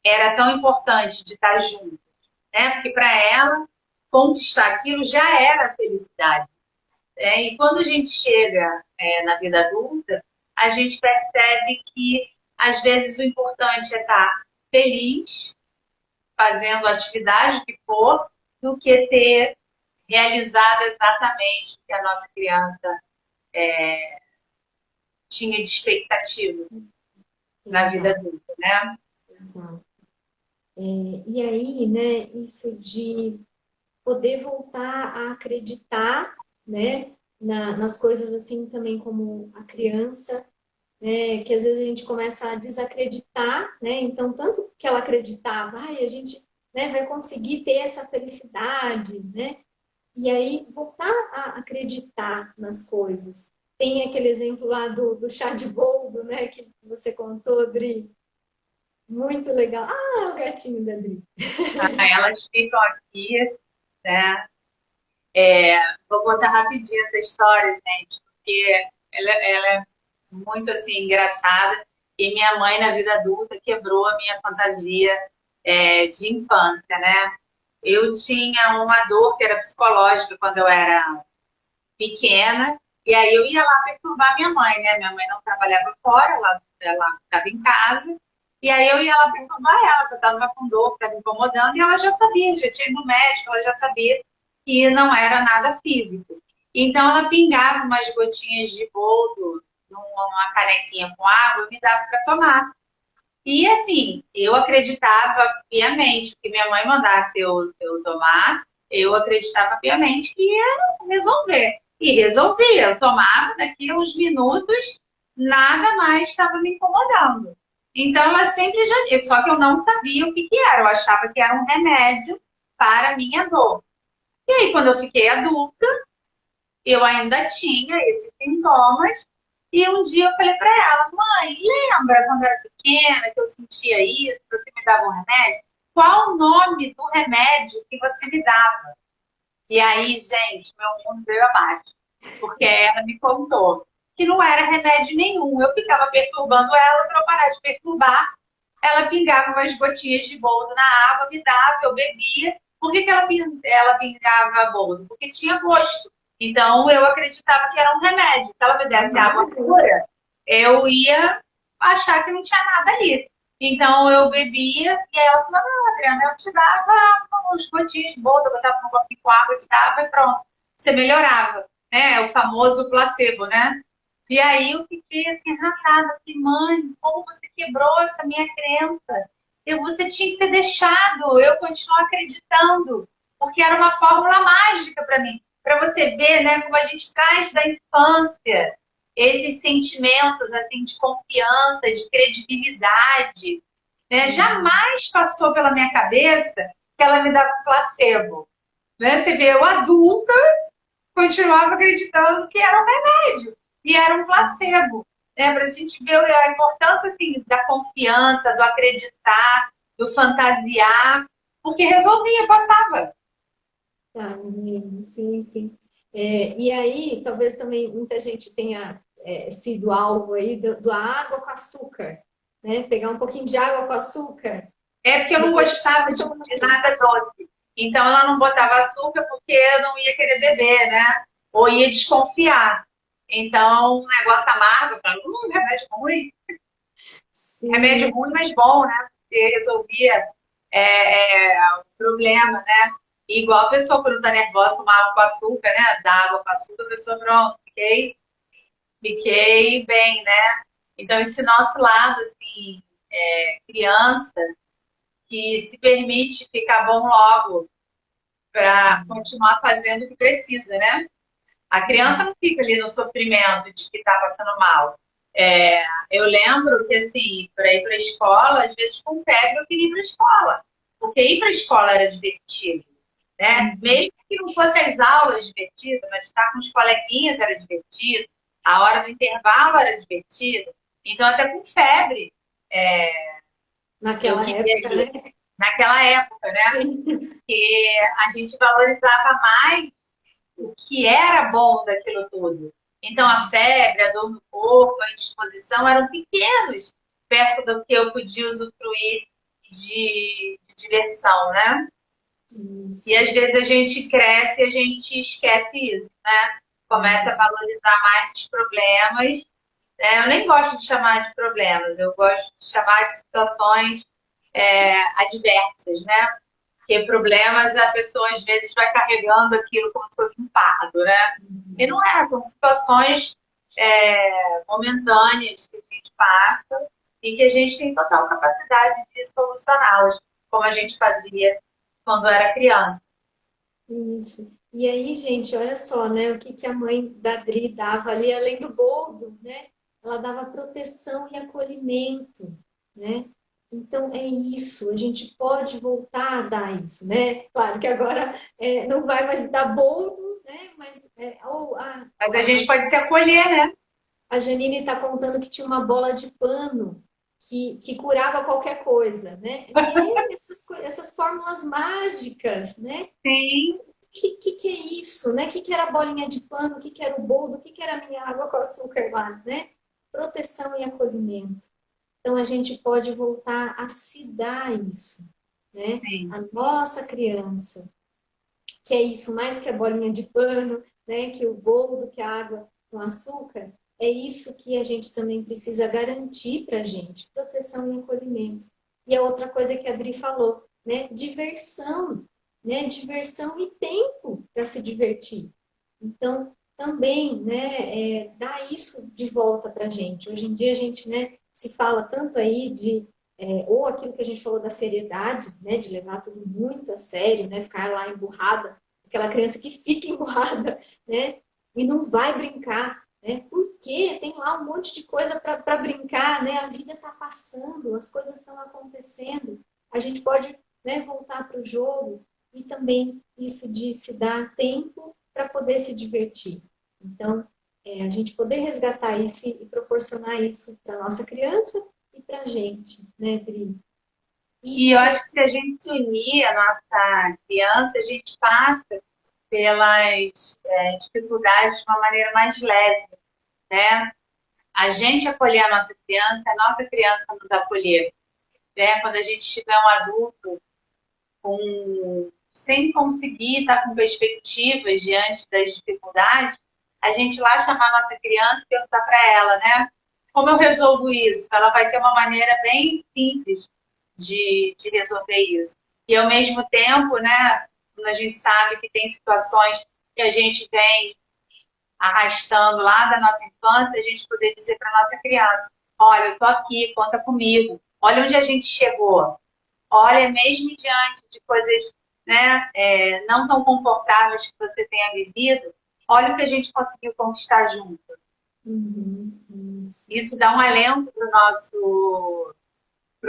era tão importante de estar junto, né? Porque para ela conquistar aquilo já era felicidade. Né? E quando a gente chega na vida adulta, a gente percebe que às vezes o importante é estar feliz, fazendo a atividade que for, do que ter realizado exatamente o que a nossa criança tinha de expectativa na vida Exato, adulta, né? exato. E aí, né, isso de poder voltar a acreditar, né, nas coisas assim também como a criança, né, que às vezes a gente começa a desacreditar, né, então tanto que ela acreditava, ai, a gente, né, vai conseguir ter essa felicidade, né, e aí voltar a acreditar nas coisas. Tem aquele exemplo lá do chá de boldo, né, que você contou, Adri, muito legal. Ah, o gatinho da Adri. Elas ficam aqui, né? Vou contar rapidinho essa história, gente, porque ela é muito assim engraçada. E minha mãe, na vida adulta, quebrou a minha fantasia de infância, né? Eu tinha uma dor que era psicológica quando eu era pequena, e aí eu ia lá perturbar minha mãe, né? Minha mãe não trabalhava fora, ela ficava em casa, e aí eu ia lá perturbar ela, porque eu estava com dor, que estava incomodando, e ela já sabia, já tinha ido no médico, ela já sabia que não era nada físico. Então ela pingava umas gotinhas de boldo numa canequinha com água e me dava para tomar. E assim, eu acreditava piamente que minha mãe mandasse eu tomar, eu acreditava piamente que ia resolver. E resolvia, eu tomava, daqui a uns minutos, nada mais estava me incomodando. Então ela sempre já disse, só que eu não sabia o que, que era, eu achava que era um remédio para a minha dor. E aí, quando eu fiquei adulta, eu ainda tinha esses sintomas. E um dia eu falei para ela, mãe, lembra quando eu era pequena que eu sentia isso, que você me dava um remédio? Qual o nome do remédio que você me dava? E aí, gente, meu mundo veio abaixo, porque ela me contou que não era remédio nenhum. Eu ficava perturbando ela para eu parar de perturbar. Ela pingava umas gotinhas de boldo na água, me dava, eu bebia. Por que, que ela pingava boldo? Porque tinha gosto. Então eu acreditava que era um remédio. Se ela me desse água pura, eu ia achar que não tinha nada ali. Então eu bebia e aí ela falou: não, Adriana, eu te dava uns gotinhos de boldo, eu botava um copinho com água, eu te dava e pronto. Você melhorava. É o famoso placebo, né? E aí eu fiquei assim, arrasada. Falei, mãe, como você quebrou essa minha crença? Você tinha que ter deixado eu continuar acreditando, porque era uma fórmula mágica para mim. Para você ver, né, como a gente traz da infância esses sentimentos assim de confiança, de credibilidade, né? Jamais passou pela minha cabeça que ela me dava placebo, né? Você vê, eu adulta continuava acreditando que era um remédio e era um placebo, né? Para a gente ver a importância assim, da confiança, do acreditar, do fantasiar, porque resolvia, passava. Tá, sim, sim. E aí, talvez também muita gente tenha sido alvo aí do água com açúcar, né? Pegar um pouquinho de água com açúcar. É porque eu não Depois gostava vai de tomando. nada doce. Então ela não botava açúcar porque eu não ia querer beber, né? Ou ia desconfiar. Então, um negócio amargo, eu falava, remédio ruim. Remédio Sim, ruim, mas bom, né? Porque resolvia o problema, né? E igual a pessoa quando tá nervosa, tomar água com açúcar, né? Dá água com açúcar, a pessoa, pronto, fiquei bem, né? Então, esse nosso lado, assim, criança, que se permite ficar bom logo para continuar fazendo o que precisa, né? A criança não fica ali no sofrimento de que está passando mal. Eu lembro que, assim, para ir para a escola, às vezes com febre eu queria ir para a escola, porque ir para a escola era divertido, né? Mesmo que não fosse as aulas divertidas, mas estar com os coleguinhas era divertido, a hora do intervalo era divertido. Então, até com febre, eu Naquela queria época, ir. né? Naquela época, né? Sim. Porque a gente valorizava mais o que era bom daquilo tudo. Então, a febre, a dor no corpo, a indisposição eram pequenos perto do que eu podia usufruir de diversão, né? E Isso. às vezes a gente cresce e a gente esquece isso, né? Começa a valorizar mais os problemas. Né? Eu nem gosto de chamar de problemas, eu gosto de chamar de situações adversas, né? Porque problemas a pessoa às vezes vai carregando aquilo como se fosse um fardo, né? E não é, são situações momentâneas que a gente passa e que a gente tem total capacidade de solucioná-las, como a gente fazia quando era criança. Isso. E aí, gente, olha só, né? O que que a mãe da Dri dava ali, além do boldo, né? Ela dava proteção e acolhimento, né? Então, é isso. A gente pode voltar a dar isso, né? Claro que agora não vai mais dar boldo, né? Mas Mas a gente pode se acolher, né? a Janine está contando que tinha uma bola de pano que curava qualquer coisa, né? Essas fórmulas mágicas, né? Sim, Que é isso, né? Que era a bolinha de pano, que era o boldo, que era a minha água com açúcar lá, né? Proteção e acolhimento. Então, a gente pode voltar a se dar isso, né? sim. A nossa criança, que é isso mais que a bolinha de pano, né? Que o boldo, que a água com açúcar, é isso que a gente também precisa garantir para a gente, proteção e acolhimento. E a outra coisa que a Adri falou, né? Diversão, né? Diversão e tempo para se divertir. Então, também, né, dar isso de volta para a gente. Hoje em dia a gente, né, se fala tanto aí de, ou aquilo que a gente falou da seriedade, né, de levar tudo muito a sério, né, ficar lá emburrada, aquela criança que fica emburrada, né, e não vai brincar, né, porque tem lá um monte de coisa para brincar, né, a vida está passando, as coisas estão acontecendo, a gente pode, né, voltar para o jogo e também isso de se dar tempo para poder se divertir. Então, a gente poder resgatar isso e proporcionar isso para nossa criança e para a gente, né, Dri? E E eu para acho que se a gente unir a nossa criança, a gente passa pelas dificuldades de uma maneira mais leve, né? A gente acolher a nossa criança nos acolher, né? Quando a gente tiver um adulto sem conseguir estar com perspectivas diante das dificuldades, a gente lá chamar a nossa criança e perguntar para ela, né? Como eu resolvo isso? Ela vai ter uma maneira bem simples de resolver isso. E ao mesmo tempo, né? Quando a gente sabe que tem situações que a gente vem arrastando lá da nossa infância, a gente poder dizer para nossa criança: olha, eu tô aqui, conta comigo. Olha onde a gente chegou. Olha, mesmo diante de coisas, né, não tão confortáveis que você tenha vivido, olha o que a gente conseguiu conquistar junto. isso. Isso dá um alento para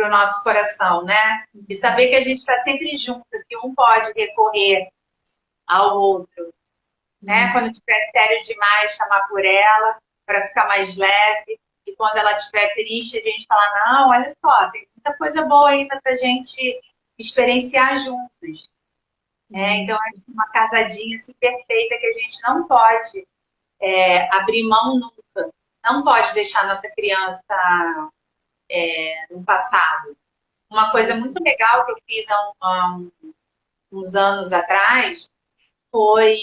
o nosso coração, né? E saber que a gente está sempre junto, que um pode recorrer ao outro, né? Quando estiver sério demais, chamar por ela para ficar mais leve. E quando ela estiver triste, a gente falar: não, olha só, tem muita coisa boa ainda para a gente experienciar juntos. Então, é uma casadinha assim, perfeita que a gente não pode abrir mão nunca. Não pode deixar nossa criança no passado. Uma coisa muito legal que eu fiz há uns anos atrás foi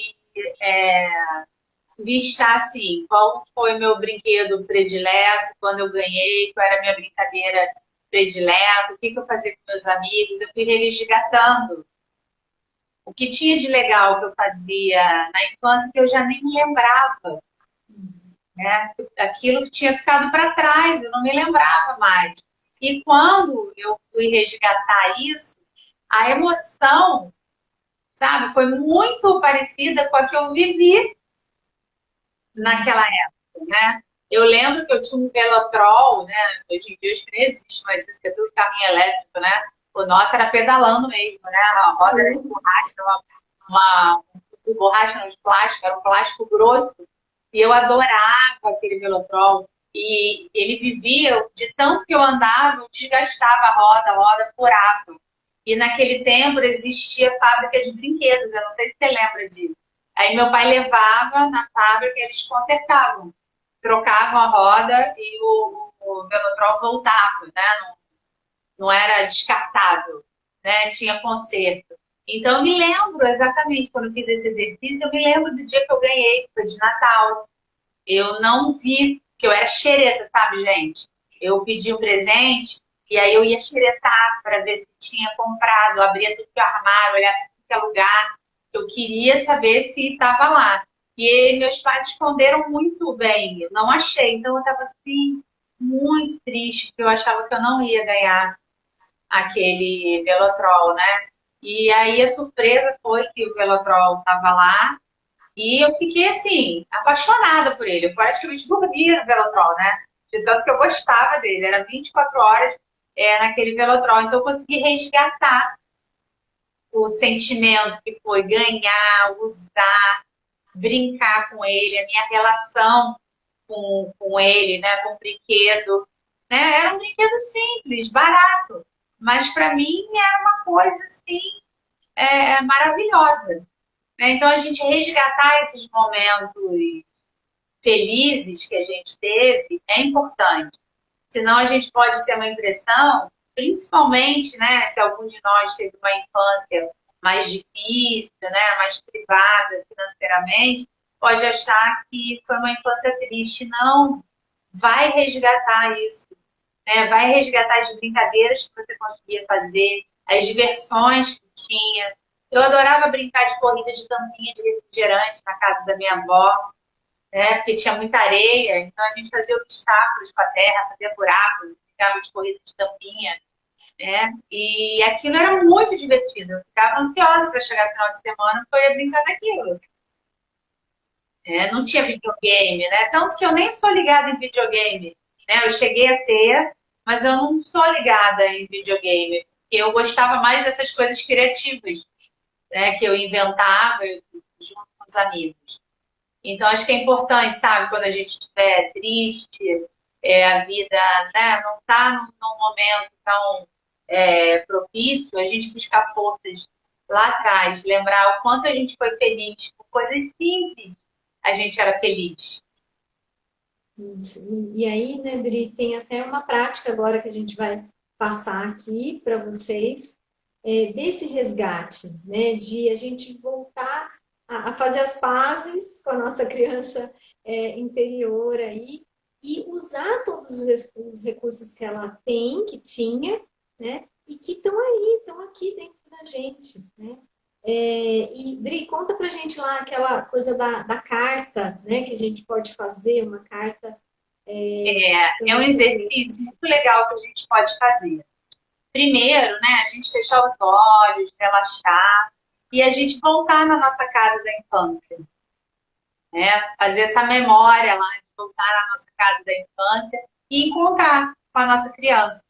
listar assim, qual foi o meu brinquedo predileto, quando eu ganhei, qual era a minha brincadeira predileta, o que eu fazia com meus amigos. Eu fui resgatando o que tinha de legal que eu fazia na infância que eu já nem me lembrava, né? Aquilo tinha ficado para trás, eu não me lembrava mais. E quando eu fui resgatar isso, a emoção, sabe, foi muito parecida com a que eu vivi naquela época, né? Eu lembro que eu tinha um Velotrol, né? Hoje em dia acho que nem existe, mas isso é tudo caminho elétrico, né? O nosso era pedalando mesmo, né? A roda era de borracha, de borracha não, de plástico, era um plástico grosso. E eu adorava aquele Velotrol. E ele vivia, de tanto que eu andava, eu desgastava a roda furava. E naquele tempo existia fábrica de brinquedos, eu não sei se você lembra disso. Aí meu pai levava na fábrica, eles consertavam, trocavam a roda e o Velotrol voltava, né? Não era descartável, né? Tinha conserto. Então, eu me lembro exatamente quando eu fiz esse exercício, eu me lembro do dia que eu ganhei, que foi de Natal. Eu não vi, que eu era xereta, sabe, gente? Eu pedi um presente e aí eu ia xeretar para ver se tinha comprado, abria tudo que é armário, olhava tudo que é lugar. Eu queria saber se estava lá. E meus pais esconderam muito bem, eu não achei. Então eu estava assim, muito triste, porque eu achava que eu não ia ganhar aquele Velotrol, né? E aí a surpresa foi que o Velotrol estava lá e eu fiquei assim, apaixonada por ele. Eu praticamente dormia no Velotrol, né? De tanto que eu gostava dele. Era 24 horas naquele Velotrol. Então eu consegui resgatar o sentimento que foi ganhar, usar, brincar com ele, a minha relação com ele, né? Com o brinquedo. Né? Era um brinquedo simples, barato. Mas para mim era uma coisa assim, maravilhosa. Né? Então a gente resgatar esses momentos felizes que a gente teve é importante. Senão a gente pode ter uma impressão, principalmente, né, se algum de nós teve uma infância mais difícil, né, mais privada financeiramente, pode achar que foi uma infância triste. Não, vai resgatar isso, né? Vai resgatar as brincadeiras que você conseguia fazer, as diversões que tinha. Eu adorava brincar de corrida de tampinha de refrigerante na casa da minha avó, né? Porque tinha muita areia, então a gente fazia obstáculos com a terra, fazia buracos, ficava de corrida de tampinha, né? E aquilo era muito divertido. Eu ficava ansiosa para chegar no final de semana, porque eu ia brincar daquilo. Não tinha videogame, né? Tanto que eu nem sou ligada em videogame, né? Eu cheguei a ter, mas eu não sou ligada em videogame, porque eu gostava mais dessas coisas criativas, né? Que eu inventava junto com os amigos. Então, acho que é importante, sabe, quando a gente estiver triste, a vida, né, não está num momento tão propício, a gente buscar forças lá atrás, lembrar o quanto a gente foi feliz com coisas simples, a gente era feliz. E aí, né, Dri, tem até uma prática agora que a gente vai passar aqui para vocês, desse resgate, né, de a gente voltar a fazer as pazes com a nossa criança interior aí e usar todos os recursos que ela tem, que tinha, né, e que estão aí, estão aqui dentro da gente, né? E, Dri, conta pra gente lá aquela coisa da carta, né? Que a gente pode fazer, uma carta É um exercício muito legal que a gente pode fazer. Primeiro, né, a gente fechar os olhos, relaxar e a gente voltar na nossa casa da infância, né? Fazer essa memória lá, de voltar na nossa casa da infância e encontrar com a nossa criança,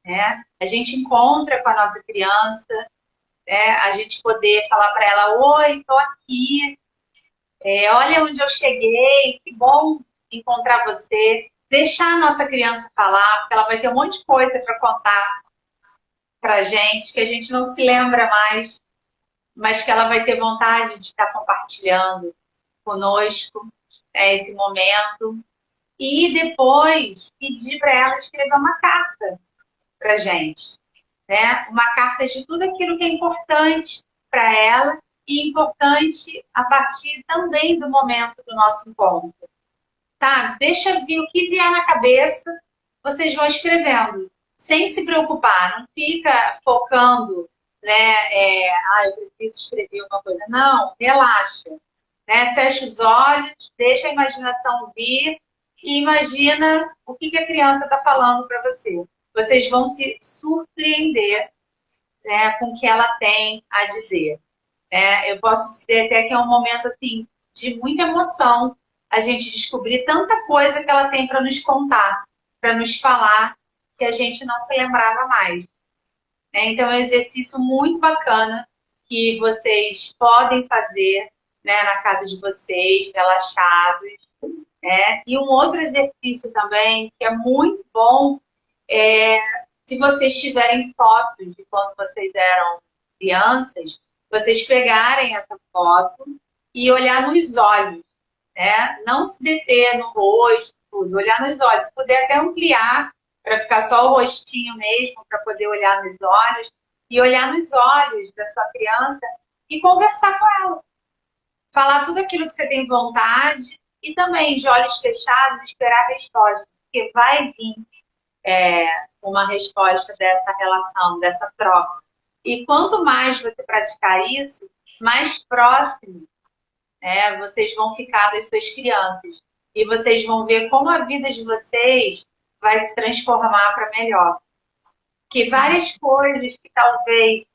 né? A gente encontra com a nossa criança, né? A gente poder falar para ela: oi, estou aqui, olha onde eu cheguei, que bom encontrar você. Deixar a nossa criança falar, porque ela vai ter um monte de coisa para contar para a gente, que a gente não se lembra mais, mas que ela vai ter vontade de estar compartilhando conosco, esse momento. E depois pedir para ela escrever uma carta para a gente, né? Uma carta de tudo aquilo que é importante para ela e importante a partir também do momento do nosso encontro. Tá? Deixa vir o que vier na cabeça, vocês vão escrevendo, sem se preocupar, não fica focando, né? Eu preciso escrever uma coisa. Não, relaxa, né? Fecha os olhos, deixa a imaginação vir e imagina o que a criança está falando para você. Vocês vão se surpreender, né, com o que ela tem a dizer. Eu posso dizer até que é um momento assim de muita emoção. a gente descobrir tanta coisa que ela tem para nos contar, para nos falar, que a gente não se lembrava mais, né? Então, é um exercício muito bacana que vocês podem fazer, né, na casa de vocês, relaxados, né? E um outro exercício também, que é muito bom, é se vocês tiverem fotos de quando vocês eram crianças, vocês pegarem essa foto e olhar nos olhos, né? Não se deter no rosto, tudo, olhar nos olhos. Se puder até ampliar para ficar só o rostinho mesmo, para poder olhar nos olhos, e olhar nos olhos da sua criança e conversar com ela. Falar tudo aquilo que você tem vontade e também, de olhos fechados, esperar a resposta, porque vai vir uma resposta dessa relação, dessa troca. E quanto mais você praticar isso, mais próximo, né, vocês vão ficar das suas crianças. E vocês vão ver como a vida de vocês vai se transformar para melhor. Que várias coisas que talvez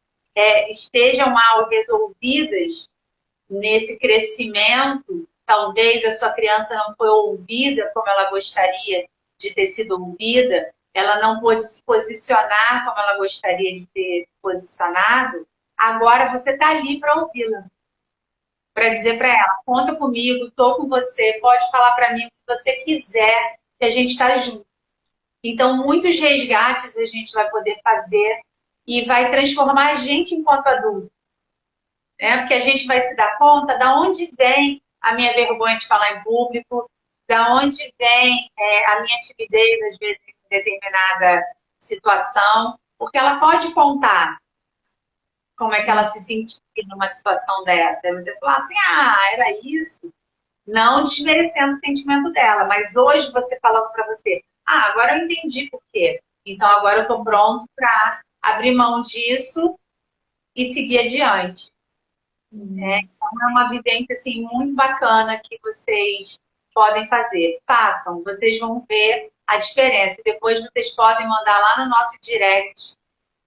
estejam mal resolvidas nesse crescimento, talvez a sua criança não foi ouvida como ela gostaria de ter sido ouvida, ela não pôde se posicionar como ela gostaria de ter se posicionado, agora você está ali para ouvi-la. Para dizer para ela, conta comigo, estou com você, pode falar para mim o que você quiser, que a gente está junto. Então, muitos resgates a gente vai poder fazer e vai transformar a gente enquanto adulto, né? Porque a gente vai se dar conta da onde vem a minha vergonha de falar em público, da onde vem a minha timidez, às vezes, em determinada situação, porque ela pode contar como é que ela se sentia numa situação dessa. Aí você fala assim, era isso. Não desmerecendo o sentimento dela, mas hoje você falando para você, agora eu entendi por quê. Então agora eu estou pronto para abrir mão disso e seguir adiante. Então é uma vivência assim, muito bacana que vocês podem fazer. Façam, vocês vão ver a diferença. Depois vocês podem mandar lá no nosso direct,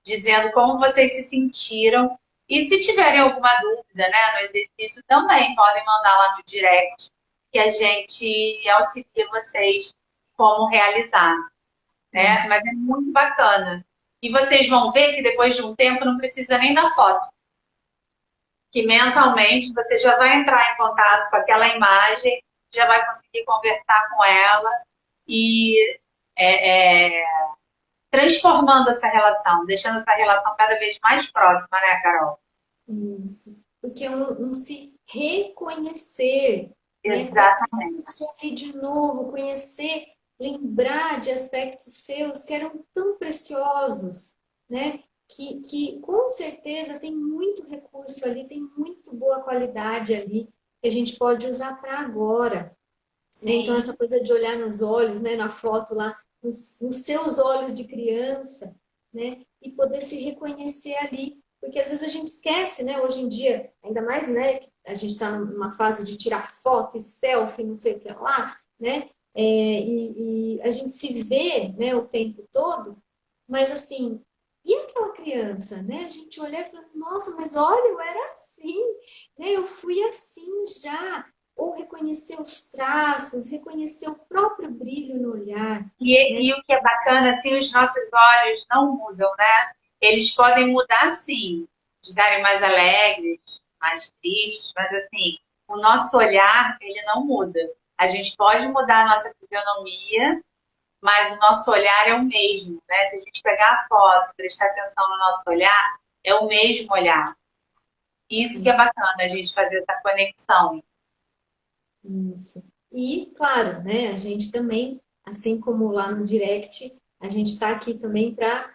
dizendo como vocês se sentiram. E se tiverem alguma dúvida, né, no exercício, também podem mandar lá no direct, que a gente auxilia vocês como realizar, né? Mas é muito bacana. E vocês vão ver que depois de um tempo não precisa nem da foto. Que mentalmente você já vai entrar em contato com aquela imagem, já vai conseguir conversar com ela e transformando essa relação, deixando essa relação cada vez mais próxima, né, Carol? Isso. Porque um se reconhecer, Exatamente. Né? Se ali de novo, conhecer, lembrar de aspectos seus que eram tão preciosos, né? Que com certeza tem muito recurso ali, tem muito boa qualidade ali, que a gente pode usar para agora. Né? Então, essa coisa de olhar nos olhos, né? Na foto lá, nos seus olhos de criança, né? E poder se reconhecer ali. Porque às vezes a gente esquece, né? Hoje em dia, ainda mais, né? Que a gente está numa fase de tirar foto e selfie, não sei o que lá, né? E a gente se vê, né? O tempo todo, mas assim, e aquela criança, né? A gente olhar e falar, nossa, mas olha, eu era assim, né? Eu fui assim já. Ou reconhecer os traços, reconhecer o próprio brilho no olhar. E o que é bacana, assim, os nossos olhos não mudam, né? Eles podem mudar, sim, de estarem mais alegres, mais tristes, mas, assim, o nosso olhar, ele não muda. A gente pode mudar a nossa fisionomia, mas o nosso olhar é o mesmo, né? Se a gente pegar a foto, prestar atenção no nosso olhar, é o mesmo olhar. Isso que é bacana, a gente fazer essa conexão. Isso. E, claro, né, a gente também, assim como lá no direct, a gente está aqui também para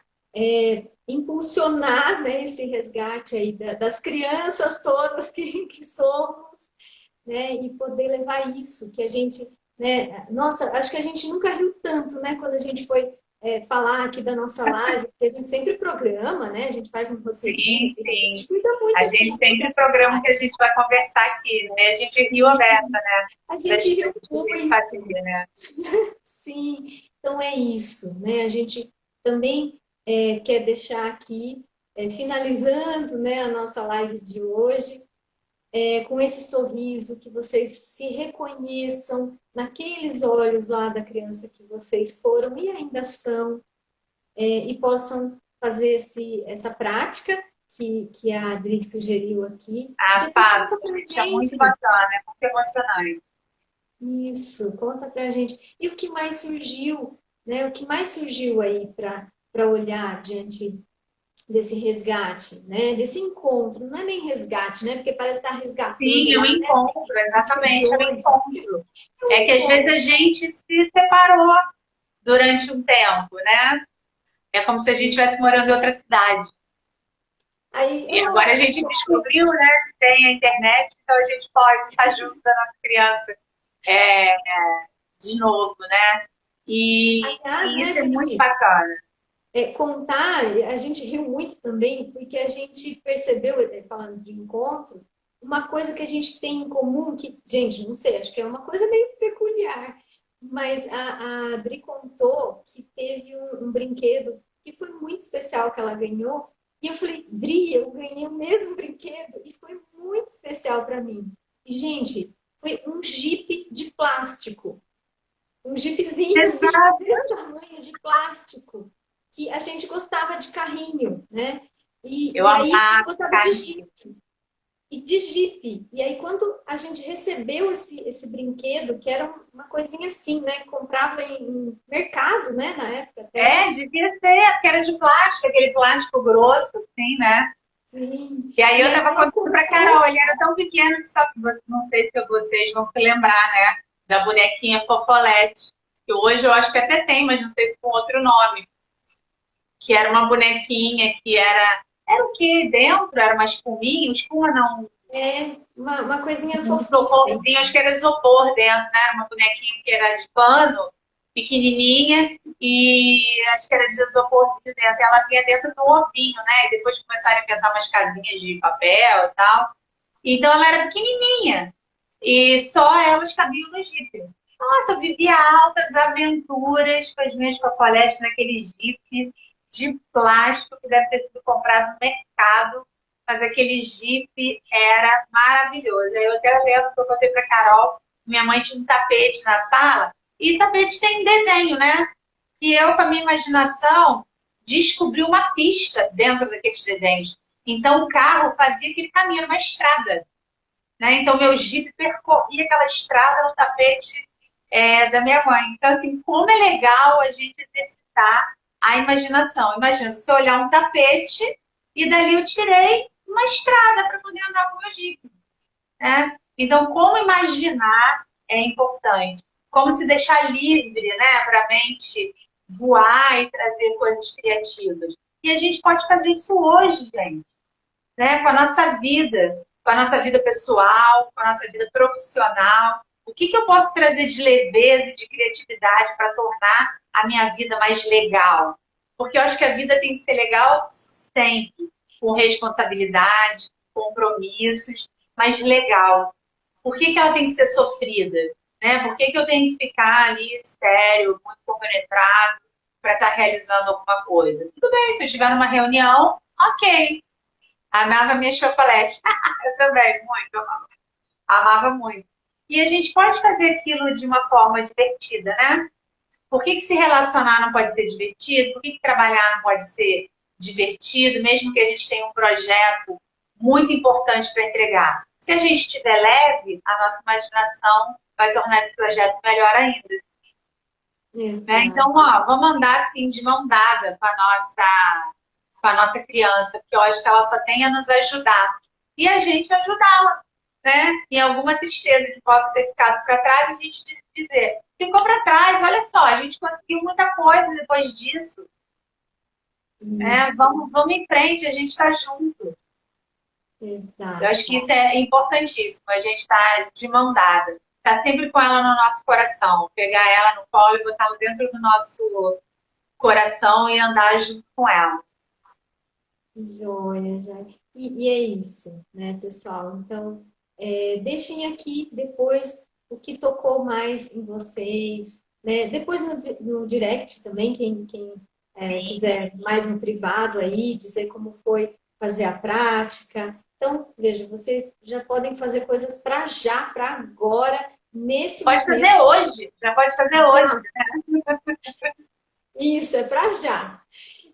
impulsionar, né, esse resgate aí das crianças todas que somos, né, e poder levar isso, que a gente, né, nossa, acho que a gente nunca riu tanto, né, quando a gente foi falar aqui da nossa live, porque a gente sempre programa, né, a gente faz um roteirinho, Sim, a gente sim. cuida muito A gente sempre programa que a gente vai conversar aqui, né? A gente riu aberta, né? a gente riu muito. Fazia, né? Sim, então é isso, né? A gente também quer deixar aqui, finalizando, né, a nossa live de hoje, com esse sorriso, que vocês se reconheçam naqueles olhos lá da criança que vocês foram e ainda são, e possam fazer essa prática que a Adri sugeriu aqui. Ah, Depois faço, conta pra gente, é muito gente. bacana, é muito emocionante. Isso, conta pra gente. E o que mais surgiu, né? O que mais surgiu aí para olhar diante desse resgate, né? Desse encontro, não é nem resgate, né? Porque parece estar resgatando Sim, eu lá, né? encontro, Nossos exatamente, eu dois. encontro. É um É que às vezes a encontro. gente se separou durante um tempo, né? É como se a gente estivesse morando em outra cidade. Aí, E agora a gente descobriu, né, que tem a internet, então a gente pode estar junto da nossa criança é, de novo, né? aliás, E né, isso é muito Dri? bacana. Contar, a gente riu muito também, porque a gente percebeu, falando de encontro, uma coisa que a gente tem em comum, que, gente, não sei, acho que é uma coisa meio peculiar, mas a Adri contou que teve um brinquedo que foi muito especial que ela ganhou, e eu falei, Dri, eu ganhei o mesmo brinquedo, e foi muito especial para mim. E, gente, foi um Jeep de plástico, um jeepzinho assim, Exato. desse tamanho de plástico, que a gente gostava de carrinho, né? Eu E aí a gente amava gostava de carrinho. Jeep. E de Jeep. E aí, quando a gente recebeu esse brinquedo, que era uma coisinha assim, né? Que comprava em mercado, né? Na época até. É, devia ser, porque era de plástico, aquele plástico grosso, assim, né? Sim. E aí E eu aí tava ela contando pra contou. Carol, ele era tão pequeno que só que não sei se vocês vão se lembrar, né? Da bonequinha Fofolete. Que hoje eu acho que até tem, mas não sei se com outro nome. Que era uma bonequinha que era. Era o que dentro? Era uma espuminha? Espuma não. Uma coisinha Um fofinha. isoporzinho, acho que era isopor dentro, né? Era uma bonequinha que era de pano, pequenininha, e acho que era de isoporzinho dentro. Ela vinha dentro do ovinho, né? E depois começaram a inventar umas casinhas de papel e tal. Então ela era pequenininha. E só elas cabiam no Jeep. Nossa, eu vivia altas aventuras com as minhas papoletes naquele Jeep de plástico que deve ter sido comprado no mercado, mas aquele Jeep era maravilhoso. Aí eu até lembro que eu contei para Carol, minha mãe tinha um tapete na sala, e tapete tem desenho, né? E eu, com a minha imaginação, descobri uma pista dentro daqueles desenhos. Então o carro fazia aquele caminho, uma estrada. Né? Então, meu Jeep percorria aquela estrada no tapete da minha mãe. Então, assim, como é legal a gente exercitar a imaginação. Imagina, você olhar um tapete e dali eu tirei uma estrada para poder andar com o meu Jeep. Né? Então, como imaginar é importante. Como se deixar livre, né, para a mente voar e trazer coisas criativas. E a gente pode fazer isso hoje, gente, né, com a nossa vida pessoal, com a nossa vida profissional. O que eu posso trazer de leveza e de criatividade para tornar a minha vida mais legal? Porque eu acho que a vida tem que ser legal sempre, com responsabilidade, compromissos, mas legal. Por que ela tem que ser sofrida? Né? Por que eu tenho que ficar ali sério, muito compenetrado para estar realizando alguma coisa? Tudo bem, se eu estiver numa reunião, ok. Amava minhas chocolates. Eu também, muito. Amava muito. E a gente pode fazer aquilo de uma forma divertida, né? Por que se relacionar não pode ser divertido? Por que trabalhar não pode ser divertido, mesmo que a gente tenha um projeto muito importante para entregar? Se a gente estiver leve, a nossa imaginação vai tornar esse projeto melhor ainda. Né? Então, Exato. ó, vamos andar assim de mão dada com a nossa criança, porque eu acho que ela só tem a nos ajudar. E a gente ajudá-la, né? Em alguma tristeza que possa ter ficado para trás, a gente dizer, ficou para trás, olha só, a gente conseguiu muita coisa depois disso. Né? Isso, Vamos em frente, a gente está junto. Eu acho exato. que isso é importantíssimo, a gente está de mão dada. Tá sempre com ela no nosso coração. Pegar ela no colo e botá-la dentro do nosso coração e andar junto com ela. Joia, joia. E é isso, né, pessoal? Então, deixem aqui depois o que tocou mais em vocês, né? Depois no direct também, quem quiser mais no privado aí, dizer como foi fazer a prática. Então, veja, vocês já podem fazer coisas para já, para agora, nesse Pode momento. fazer hoje, já pode fazer hoje. Já. Isso, é para já.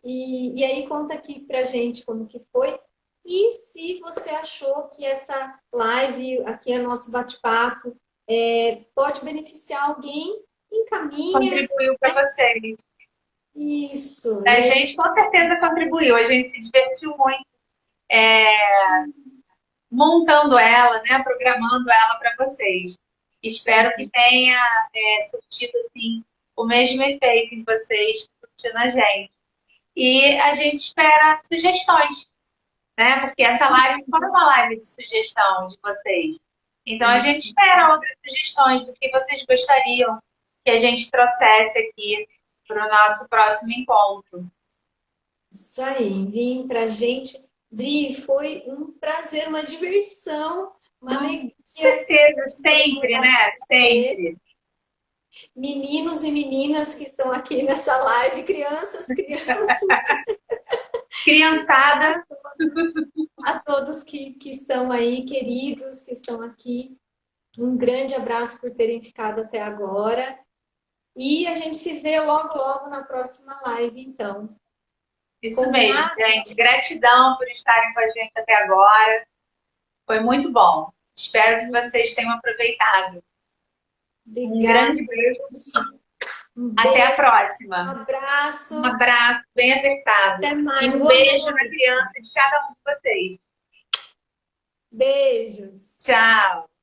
E aí conta aqui pra gente como que foi. E se você achou que essa live, aqui é nosso bate-papo, pode beneficiar alguém, encaminha. Contribuiu para vocês. Isso, A né? gente com certeza contribuiu, a gente se divertiu muito montando ela, né, programando ela para vocês. Espero que tenha surtido assim, o mesmo efeito em vocês que surtiu na gente. E a gente espera sugestões, né? Porque essa live foi uma live de sugestão de vocês. Então a gente espera outras sugestões do que vocês gostariam que a gente trouxesse aqui para o nosso próximo encontro. Isso aí, enviem pra gente. Dri, foi um prazer, uma diversão, uma alegria. Com certeza, sempre, né? Sempre. Meninos e meninas que estão aqui nessa live, crianças, crianças. Criançada. A todos que estão aí, queridos, que estão aqui. Um grande abraço por terem ficado até agora. E a gente se vê logo, logo na próxima live, então. Isso mesmo, gente. Gratidão por estarem com a gente até agora. Foi muito bom. Espero que vocês tenham aproveitado. Obrigada. Um grande beijo. Até a próxima. Um abraço. Um abraço bem apertado. Até mais. E um beijo na criança de cada um de vocês. Beijos. Tchau.